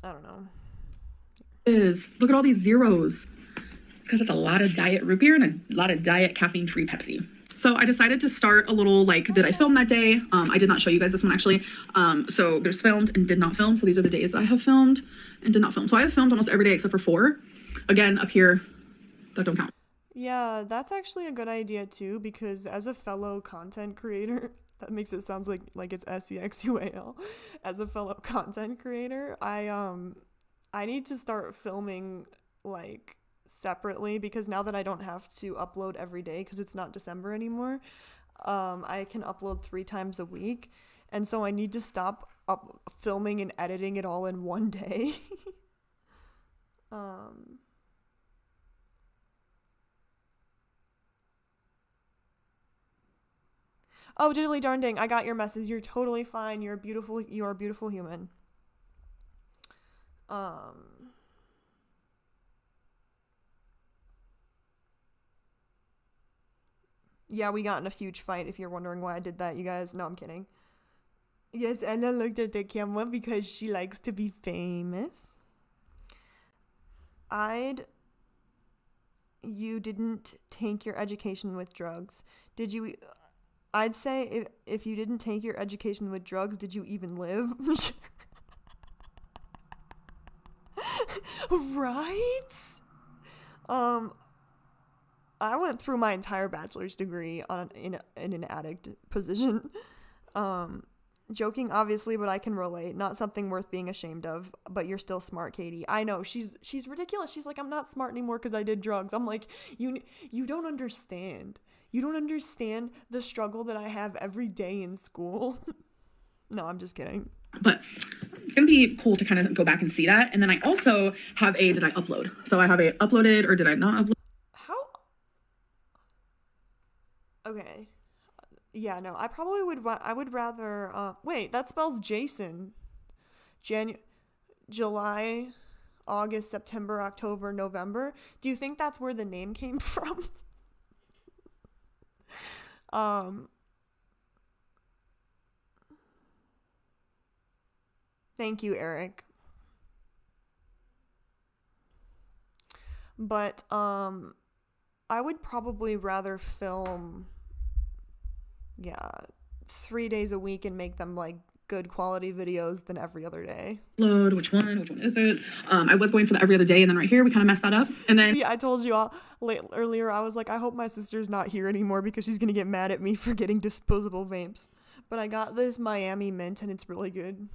I don't know. Look at all these zeros. It's because it's a lot of diet root beer and a lot of diet caffeine-free Pepsi. So I decided to start a little, like, did I film that day? I did not show you guys this one, actually. So there's filmed and did not film. So these are the days that I have filmed and did not film. So I have filmed almost every day except for 4. Again, up here, that don't count. Yeah, that's actually a good idea, too, because as a fellow content creator, that makes it sound like it's SEXUAL. As a fellow content creator, I need to start filming, like, separately, because now that I don't have to upload every day because it's not December anymore, I can upload 3 times a week, and so I need to stop filming and editing it all in one day. Oh, diddly darn dang, I got your message. You're totally fine. You're a beautiful human. Yeah, we got in a huge fight, if you're wondering why I did that, you guys. No, I'm kidding. Yes, Ella looked at the camera because she likes to be famous. You didn't take your education with drugs. Did you? I'd say if you didn't take your education with drugs, did you even live? Right? I went through my entire bachelor's degree in an addict position. Joking, obviously, but I can relate. Not something worth being ashamed of, but you're still smart, Katie. I know, she's ridiculous. She's like, I'm not smart anymore because I did drugs. I'm like, you don't understand. You don't understand the struggle that I have every day in school. No, I'm just kidding. But it's going to be cool to kind of go back and see that. And then I also have a did I upload? So I have a uploaded or did I not upload? How? Okay. Yeah, no, I probably would, I would rather, wait, that spells Jason. July, August, September, October, November. Do you think that's where the name came from? Thank you, Eric. But, I would probably rather film, 3 days a week and make them like good quality videos than every other day. Load, which one is it? I was going for the every other day, and then right here we kind of messed that up. And then see, I told you all earlier, I was like, I hope my sister's not here anymore because she's gonna get mad at me for getting disposable vapes. But I got this Miami mint and it's really good.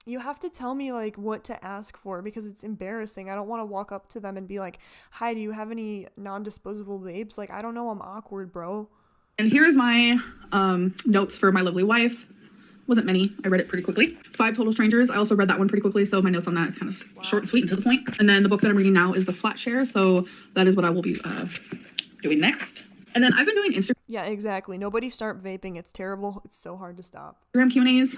You have to tell me like what to ask for because it's embarrassing. I don't want to walk up to them and be like, hi, do you have any non-disposable vapes? Like, I don't know, I'm awkward, bro. And here's my notes for my lovely wife. Wasn't many. I read it pretty quickly. 5 Total Strangers. I also read that one pretty quickly, so my notes on that is kind of short and sweet and to the point. And then the book that I'm reading now is The Flat Share, so that is what I will be doing next. And then I've been doing Instagram. Yeah, exactly. Nobody start vaping. It's terrible. It's so hard to stop. Instagram Q&As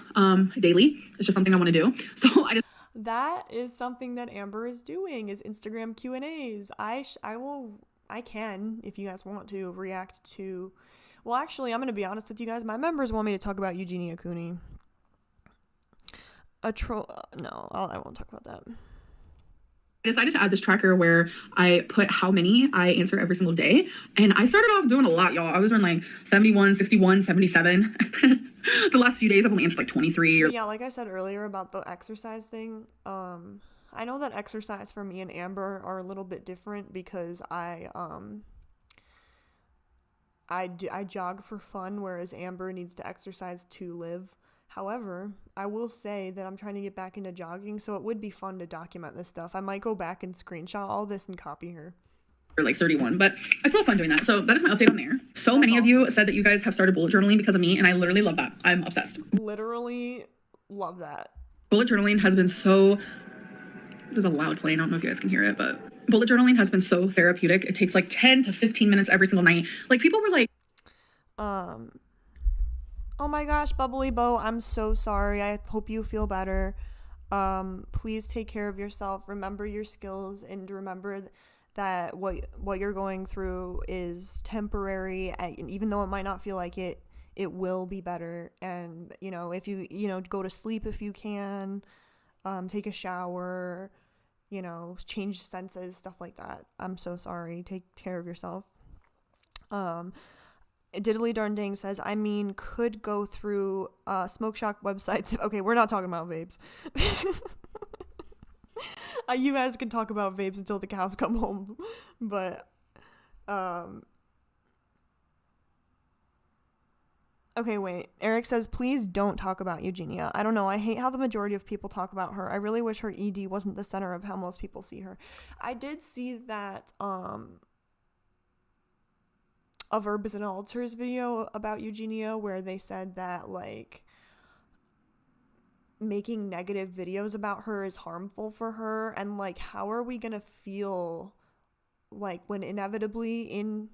daily. It's just something I want to do. So that is something that Amber is doing, is Instagram Q&As. I can, if you guys want to, react to... Well, actually, I'm going to be honest with you guys. My members want me to talk about Eugenia Cooney. No, I won't talk about that. I decided to add this tracker where I put how many I answer every single day. And I started off doing a lot, y'all. I was doing like 71, 61, 77. The last few days I've only answered like 23. Yeah, like I said earlier about the exercise thing. I know that exercise for me and Amber are a little bit different because I jog for fun, whereas Amber needs to exercise to live. However, I will say that I'm trying to get back into jogging, so it would be fun to document this stuff. I might go back and screenshot all this and copy her. Or like 31, but I still have fun doing that. So that is my update on there. So many of you said that you guys have started bullet journaling because of me, and I literally love that. I'm obsessed. Literally love that. Bullet journaling has been so... There's a loud plane. I don't know if you guys can hear it, but bullet journaling has been so therapeutic. It takes like 10 to 15 minutes every single night. Like people were like... Oh my gosh, Bubbly Bow, I'm so sorry. I hope you feel better. Please take care of yourself. Remember your skills and remember that what you're going through is temporary. And even though it might not feel like it, it will be better. And, if you go to sleep if you can, take a shower, change senses, stuff like that. I'm so sorry. Take care of yourself. Diddly Darn Dang says, could go through smoke shock websites. Okay, we're not talking about vapes. You guys can talk about vapes until the cows come home. But, okay, wait. Eric says, please don't talk about Eugenia. I don't know. I hate how the majority of people talk about her. I really wish her ED wasn't the center of how most people see her. I did see that, a Verbs and Alters video about Eugenia where they said that like making negative videos about her is harmful for her, and like how are we gonna feel like when inevitably in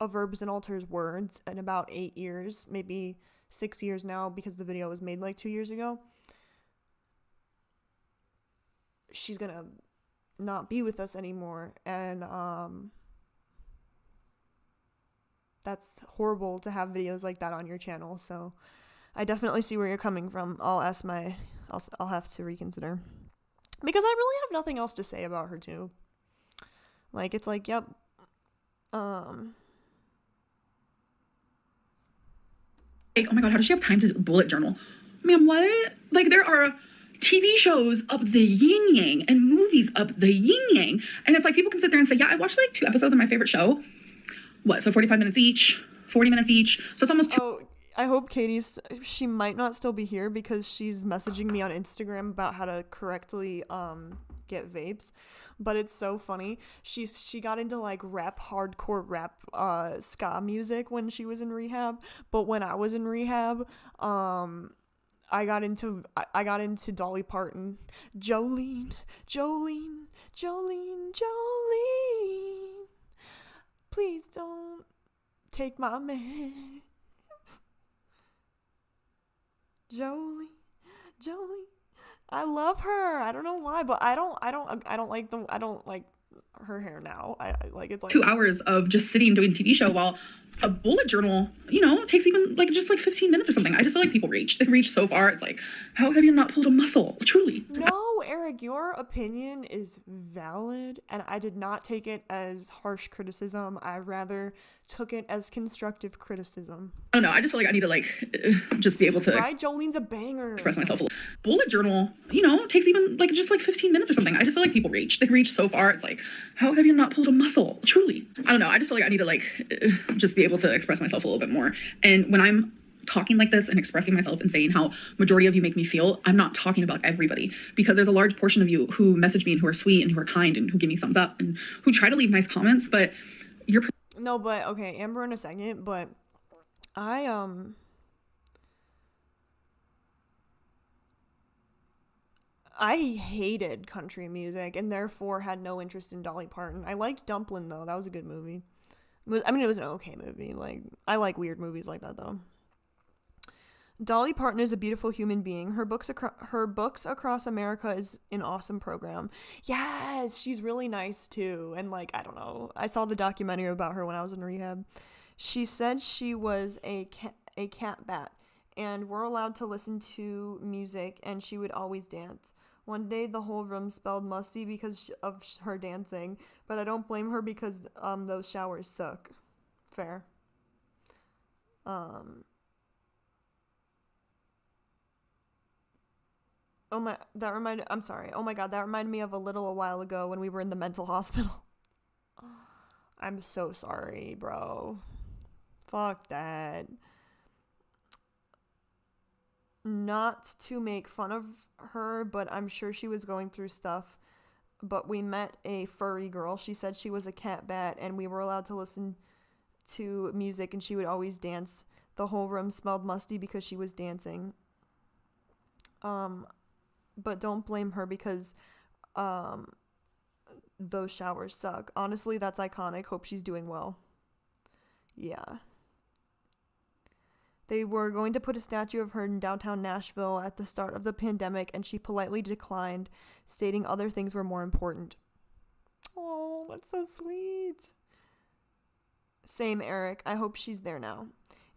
a Verbs and Alters words in about 8 years, maybe 6 years now because the video was made like 2 years ago, she's gonna not be with us anymore, and that's horrible to have videos like that on your channel. So I definitely see where you're coming from. I'll have to reconsider because I really have nothing else to say about her too. Like, it's like, yep. Like, oh my God, how does she have time to bullet journal? Man, what? Like, there are TV shows up the yin yang and movies up the yin yang. And it's like, people can sit there and say, yeah, I watched like 2 episodes of my favorite show. What? So 45 minutes each, 40 minutes each. So it's almost I hope she might not still be here because she's messaging me on Instagram about how to correctly get vapes, but it's so funny. She got into like hardcore rap ska music when she was in rehab, but when I was in rehab, I got into Dolly Parton. Jolene, Jolene, Jolene, Jolene, please don't take my man. Jolie, Jolie, I love her. I don't know why, but I don't like her hair now. I like, it's like 2 hours of just sitting doing TV show, while a bullet journal, takes even just 15 minutes or something. I just feel like people they reach so far. It's like, how have you not pulled a muscle? Truly. No, Eric, your opinion is valid, and I did not take it as harsh criticism. I rather took it as constructive criticism. I don't know. I just feel like I need to just be able to. Right, Jolene's a banger. Express myself a little. Bullet journal, takes even 15 minutes or something. I just feel like people reach so far. It's like, how have you not pulled a muscle? Truly. I don't know. I just feel like I need to just be able to express myself a little bit more. And when I'm talking like this and expressing myself and saying how majority of you make me feel, I'm not talking about everybody, because there's a large portion of you who message me and who are sweet and who are kind and who give me thumbs up and who try to leave nice comments, but you're no, but okay, Amber in a second, but I hated country music and therefore had no interest in Dolly Parton. I liked Dumplin' though. That was a good movie. I mean, it was an okay movie. Like, I like weird movies like that though. Dolly Parton is a beautiful human being. Her books across America is an awesome program. Yes, she's really nice too. And I don't know. I saw the documentary about her when I was in rehab. She said she was a cat bat, and we're allowed to listen to music, and she would always dance. One day the whole room smelled musty because of her dancing, but I don't blame her because those showers suck. Fair. Oh my God, that reminded me of a while ago when we were in the mental hospital. I'm so sorry, bro. Fuck that. Not to make fun of her, but I'm sure she was going through stuff. But we met a furry girl. She said she was a cat bat, and we were allowed to listen to music, and she would always dance. The whole room smelled musty because she was dancing. But don't blame her because those showers suck. Honestly, that's iconic. Hope she's doing well. Yeah. They were going to put a statue of her in downtown Nashville at the start of the pandemic, and she politely declined, stating other things were more important. Oh, that's so sweet. Same, Eric. I hope she's there now.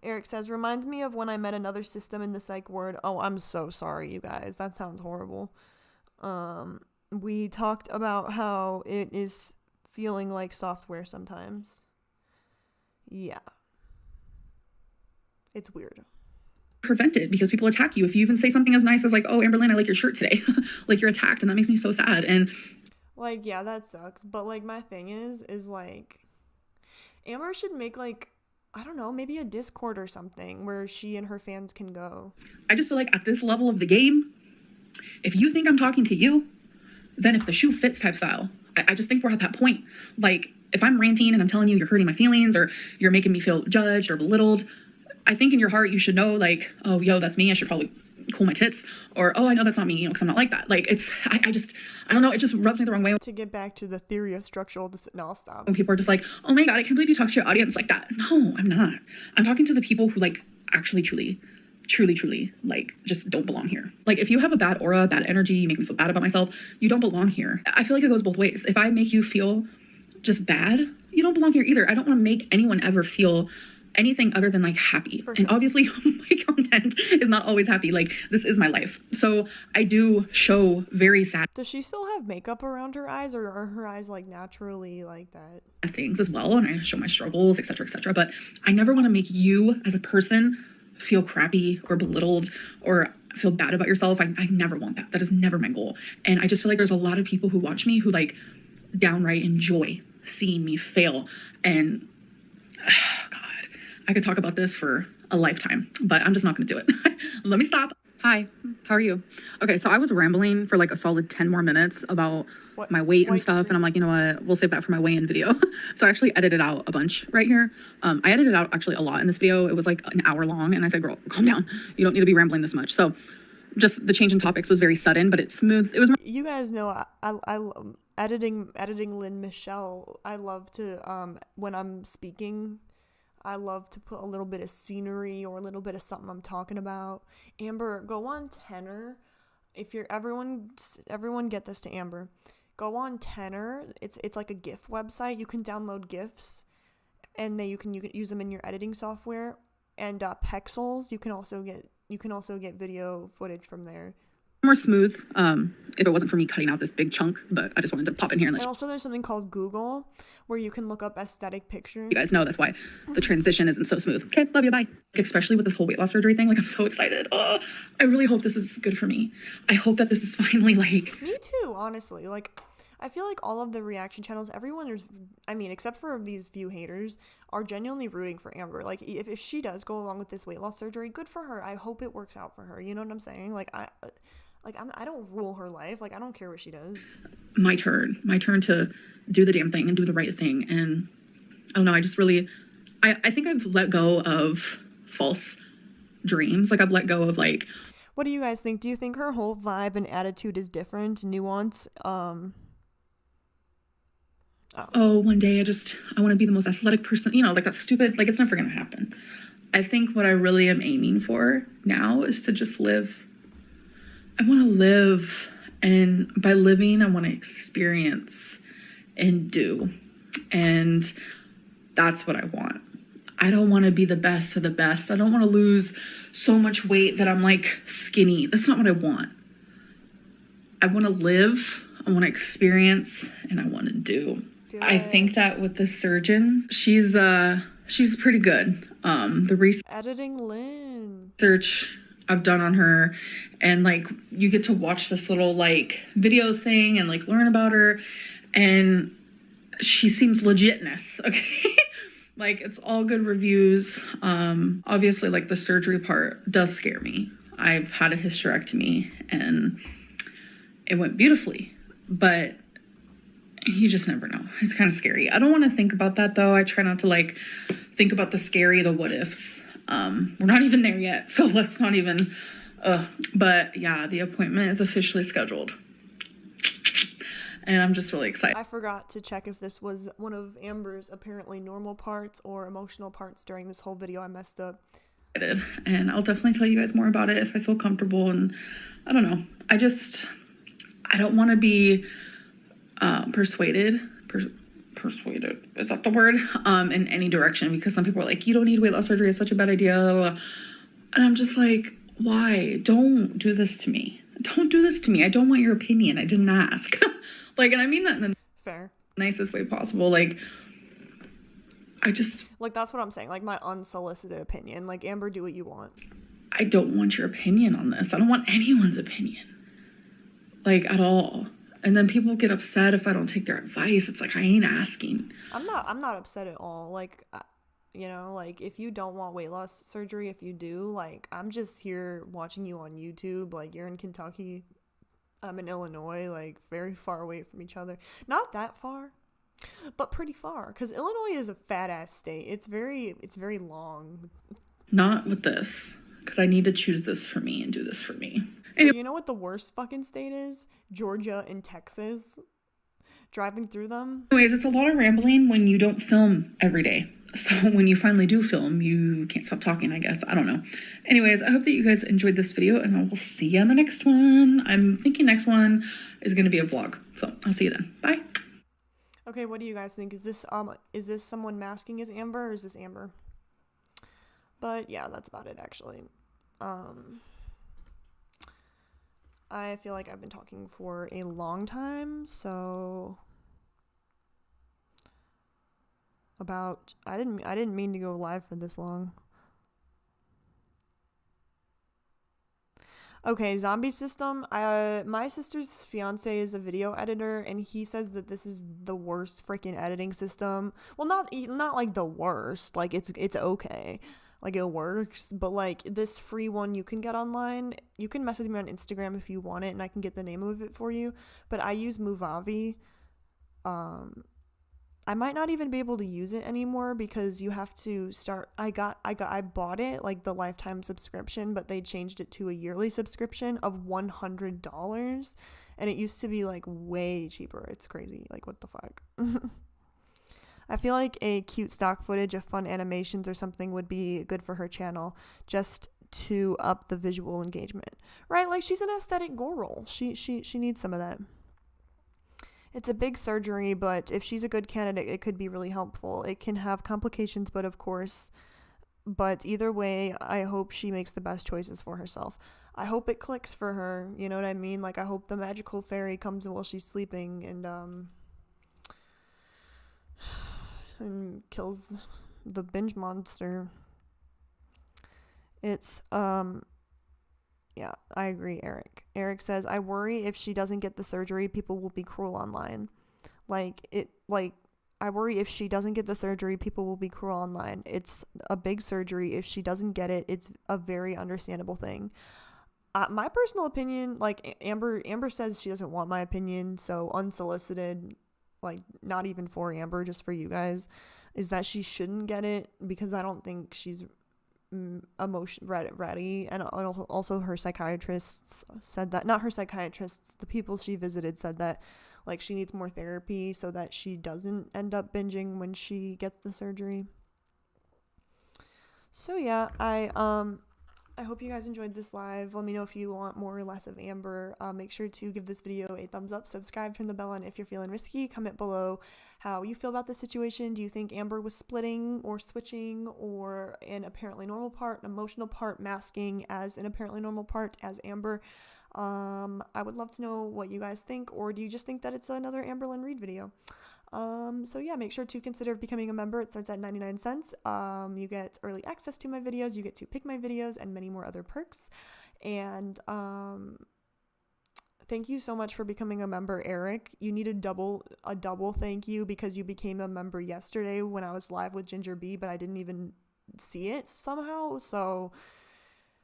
Eric says, reminds me of when I met another system in the psych ward. Oh, I'm so sorry, you guys. That sounds horrible. We talked about how it is feeling like software sometimes. Yeah. It's weird. Prevented because people attack you. If you even say something as nice as oh, Amberlynn, I like your shirt today. You're attacked, and that makes me so sad. And yeah, that sucks. But my thing is Amber should make I don't know, maybe a Discord or something where she and her fans can go. I just feel like at this level of the game, if you think I'm talking to you, then if the shoe fits type style, I just think we're at that point. If I'm ranting and I'm telling you you're hurting my feelings or you're making me feel judged or belittled, I think in your heart you should know oh, yo, that's me. I should probably cool my tits. Or, oh, I know that's not me, because I'm not like that. I don't know. It just rubs me the wrong way. To get back to the theory of structural no, I'll stop. When people are just oh my God, I can't believe you talk to your audience like that. No, I'm not. I'm talking to the people who actually, truly, just don't belong here. If you have a bad aura, bad energy, you make me feel bad about myself, you don't belong here. I feel like it goes both ways. If I make you feel just bad, you don't belong here either. I don't want to make anyone ever feel anything other than happy. Sure. And obviously my content is not always happy. This is my life. So I do show very sad. Does she still have makeup around her eyes, or are her eyes naturally like that? Things as well. And I show my struggles, etc., etc. But I never want to make you as a person feel crappy or belittled or feel bad about yourself. I never want that. That is never my goal. And I just feel like there's a lot of people who watch me who downright enjoy seeing me fail. And God, I could talk about this for a lifetime, but I'm just not going to do it. Let me stop. Hi, how are you? Okay, so I was rambling for like a solid 10 more minutes about my weight and stuff, and I'm like, you know what, we'll save that for my weigh-in video. So I actually edited out a bunch right here. I edited out actually a lot in this video. It was like an hour long, and I said, girl, calm down. You don't need to be rambling this much. So just the change in topics was very sudden, but it's smooth. It was more. You guys know I editing Lynn Michelle. I love to when I'm speaking, I love to put a little bit of scenery or a little bit of something I'm talking about. Amber, go on Tenor. If you're everyone get this to Amber. Go on Tenor. It's like a GIF website. You can download GIFs, and you can use them in your editing software. And Pexels, you can also get video footage from there. More smooth if it wasn't for me cutting out this big chunk, but I just wanted to pop in here and and also there's something called Google where you can look up aesthetic pictures. You guys know that's why the transition isn't so smooth. Okay, love you, bye. Especially with this whole weight loss surgery thing, like I'm so excited. I really hope this is good for me. I hope that this is finally like. Me too, honestly. Like I feel like all of the reaction channels, everyone is, I mean, except for these few haters, are genuinely rooting for Amber. Like if she does go along with this weight loss surgery, good for her. I hope it works out for her. You know what I'm saying? I don't rule her life. Like, I don't care what she does. My turn to do the damn thing and do the right thing. And I don't know, I just really, I think I've let go of false dreams. Like, I've let go of like. What do you guys think? Do you think her whole vibe and attitude is different, nuance? One day I want to be the most athletic person. You know, like that's stupid. Like, it's never going to happen. I think what I really am aiming for now is to just live. I want to live, and by living, I want to experience and do, and that's what I want. I don't want to be the best of the best. I don't want to lose so much weight that I'm like skinny. That's not what I want. I want to live, I want to experience, and I want to do. I think that with the surgeon, she's pretty good. The editing Lynn research I've done on her, and like you get to watch this little like video thing and like learn about her, and she seems legitness. Okay. Like it's all good reviews. Obviously like the surgery part does scare me. I've had a hysterectomy and it went beautifully, but you just never know. It's kind of scary. I don't want to think about that though. I try not to like think about the what ifs. We're not even there yet, so let's not even, but yeah, the appointment is officially scheduled, and I'm just really excited. I forgot to check if this was one of Amber's apparently normal parts or emotional parts during this whole video. I messed up. And I'll definitely tell you guys more about it if I feel comfortable, and I don't know. I don't want to be persuaded, is that the word, in any direction, because some people are like, you don't need weight loss surgery, it's such a bad idea, and I'm just like, why? Don't do this to me. Don't do this to me. I don't want your opinion. I didn't ask. Like, and I mean that in the fair nicest way possible. Like, I just like, that's what I'm saying, like my unsolicited opinion. Like, Amber, do what you want. I don't want your opinion on this. I don't want anyone's opinion, like, at all. And then people get upset if I don't take their advice. It's like, I ain't asking. I'm not upset at all. Like, you know, like if you don't want weight loss surgery, if you do, like, I'm just here watching you on YouTube. Like, you're in Kentucky, I'm in Illinois, like very far away from each other. Not that far, but pretty far, because Illinois is a fat ass state. It's very long. Not with this, because I need to choose this for me and do this for me. Anyway. You know what the worst fucking state is? Georgia and Texas. Driving through them. Anyways, it's a lot of rambling when you don't film every day. So when you finally do film, you can't stop talking, I guess. I don't know. Anyways, I hope that you guys enjoyed this video, and I will see you on the next one. I'm thinking next one is going to be a vlog. So I'll see you then. Bye. Okay, what do you guys think? Is this someone masking as Amber, or is this Amber? But yeah, that's about it actually. I feel like I've been talking for a long time, so I didn't mean to go live for this long. Okay, zombie system. My sister's fiance is a video editor, and he says that this is the worst freaking editing system. Well, not like the worst. Like it's okay. like it works, but like this free one you can get online. You can message me on Instagram if you want it and I can get the name of it for you, but I use Movavi. I might not even be able to use it anymore because you have to start. I bought it like the lifetime subscription, but they changed it to a yearly subscription of $100, and it used to be like way cheaper. It's crazy. Like, what the fuck? I feel like a cute stock footage of fun animations or something would be good for her channel, just to up the visual engagement, right? Like, she's an aesthetic girl. She needs some of that. It's a big surgery, but if she's a good candidate, it could be really helpful. It can have complications, but either way, I hope she makes the best choices for herself. I hope it clicks for her, you know what I mean? Like, I hope the magical fairy comes while she's sleeping and kills the binge monster. It's, yeah, I agree, Eric. Eric says, I worry if she doesn't get the surgery, people will be cruel online. I worry if she doesn't get the surgery, people will be cruel online. It's a big surgery. If she doesn't get it, it's a very understandable thing. My personal opinion, like Amber says she doesn't want my opinion, so unsolicited, like not even for Amber, just for you guys, is that she shouldn't get it because I don't think she's ready, and also her psychiatrists said that, not her psychiatrists, the people she visited said that like she needs more therapy so that she doesn't end up binging when she gets the surgery. So yeah, I hope you guys enjoyed this live. Let me know if you want more or less of Amber. Make sure to give this video a thumbs up, subscribe, turn the bell on if you're feeling risky. Comment below how you feel about the situation. Do you think Amber was splitting or switching, or an apparently normal part, an emotional part, masking as an apparently normal part as Amber? I would love to know what you guys think, or do you just think that it's another Amberlynn Reid video? So yeah, make sure to consider becoming a member. It starts at 99 cents. You get early access to my videos, you get to pick my videos, and many more other perks. And thank you so much for becoming a member, Eric. You need a double thank you because you became a member yesterday when I was live with Ginger B, but I didn't even see it somehow. So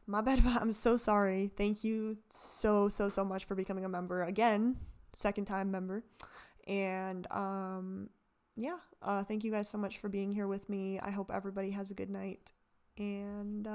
my bad. I'm so sorry. Thank you so much for becoming a member again, second time member. And thank you guys so much for being here with me. I hope everybody has a good night, and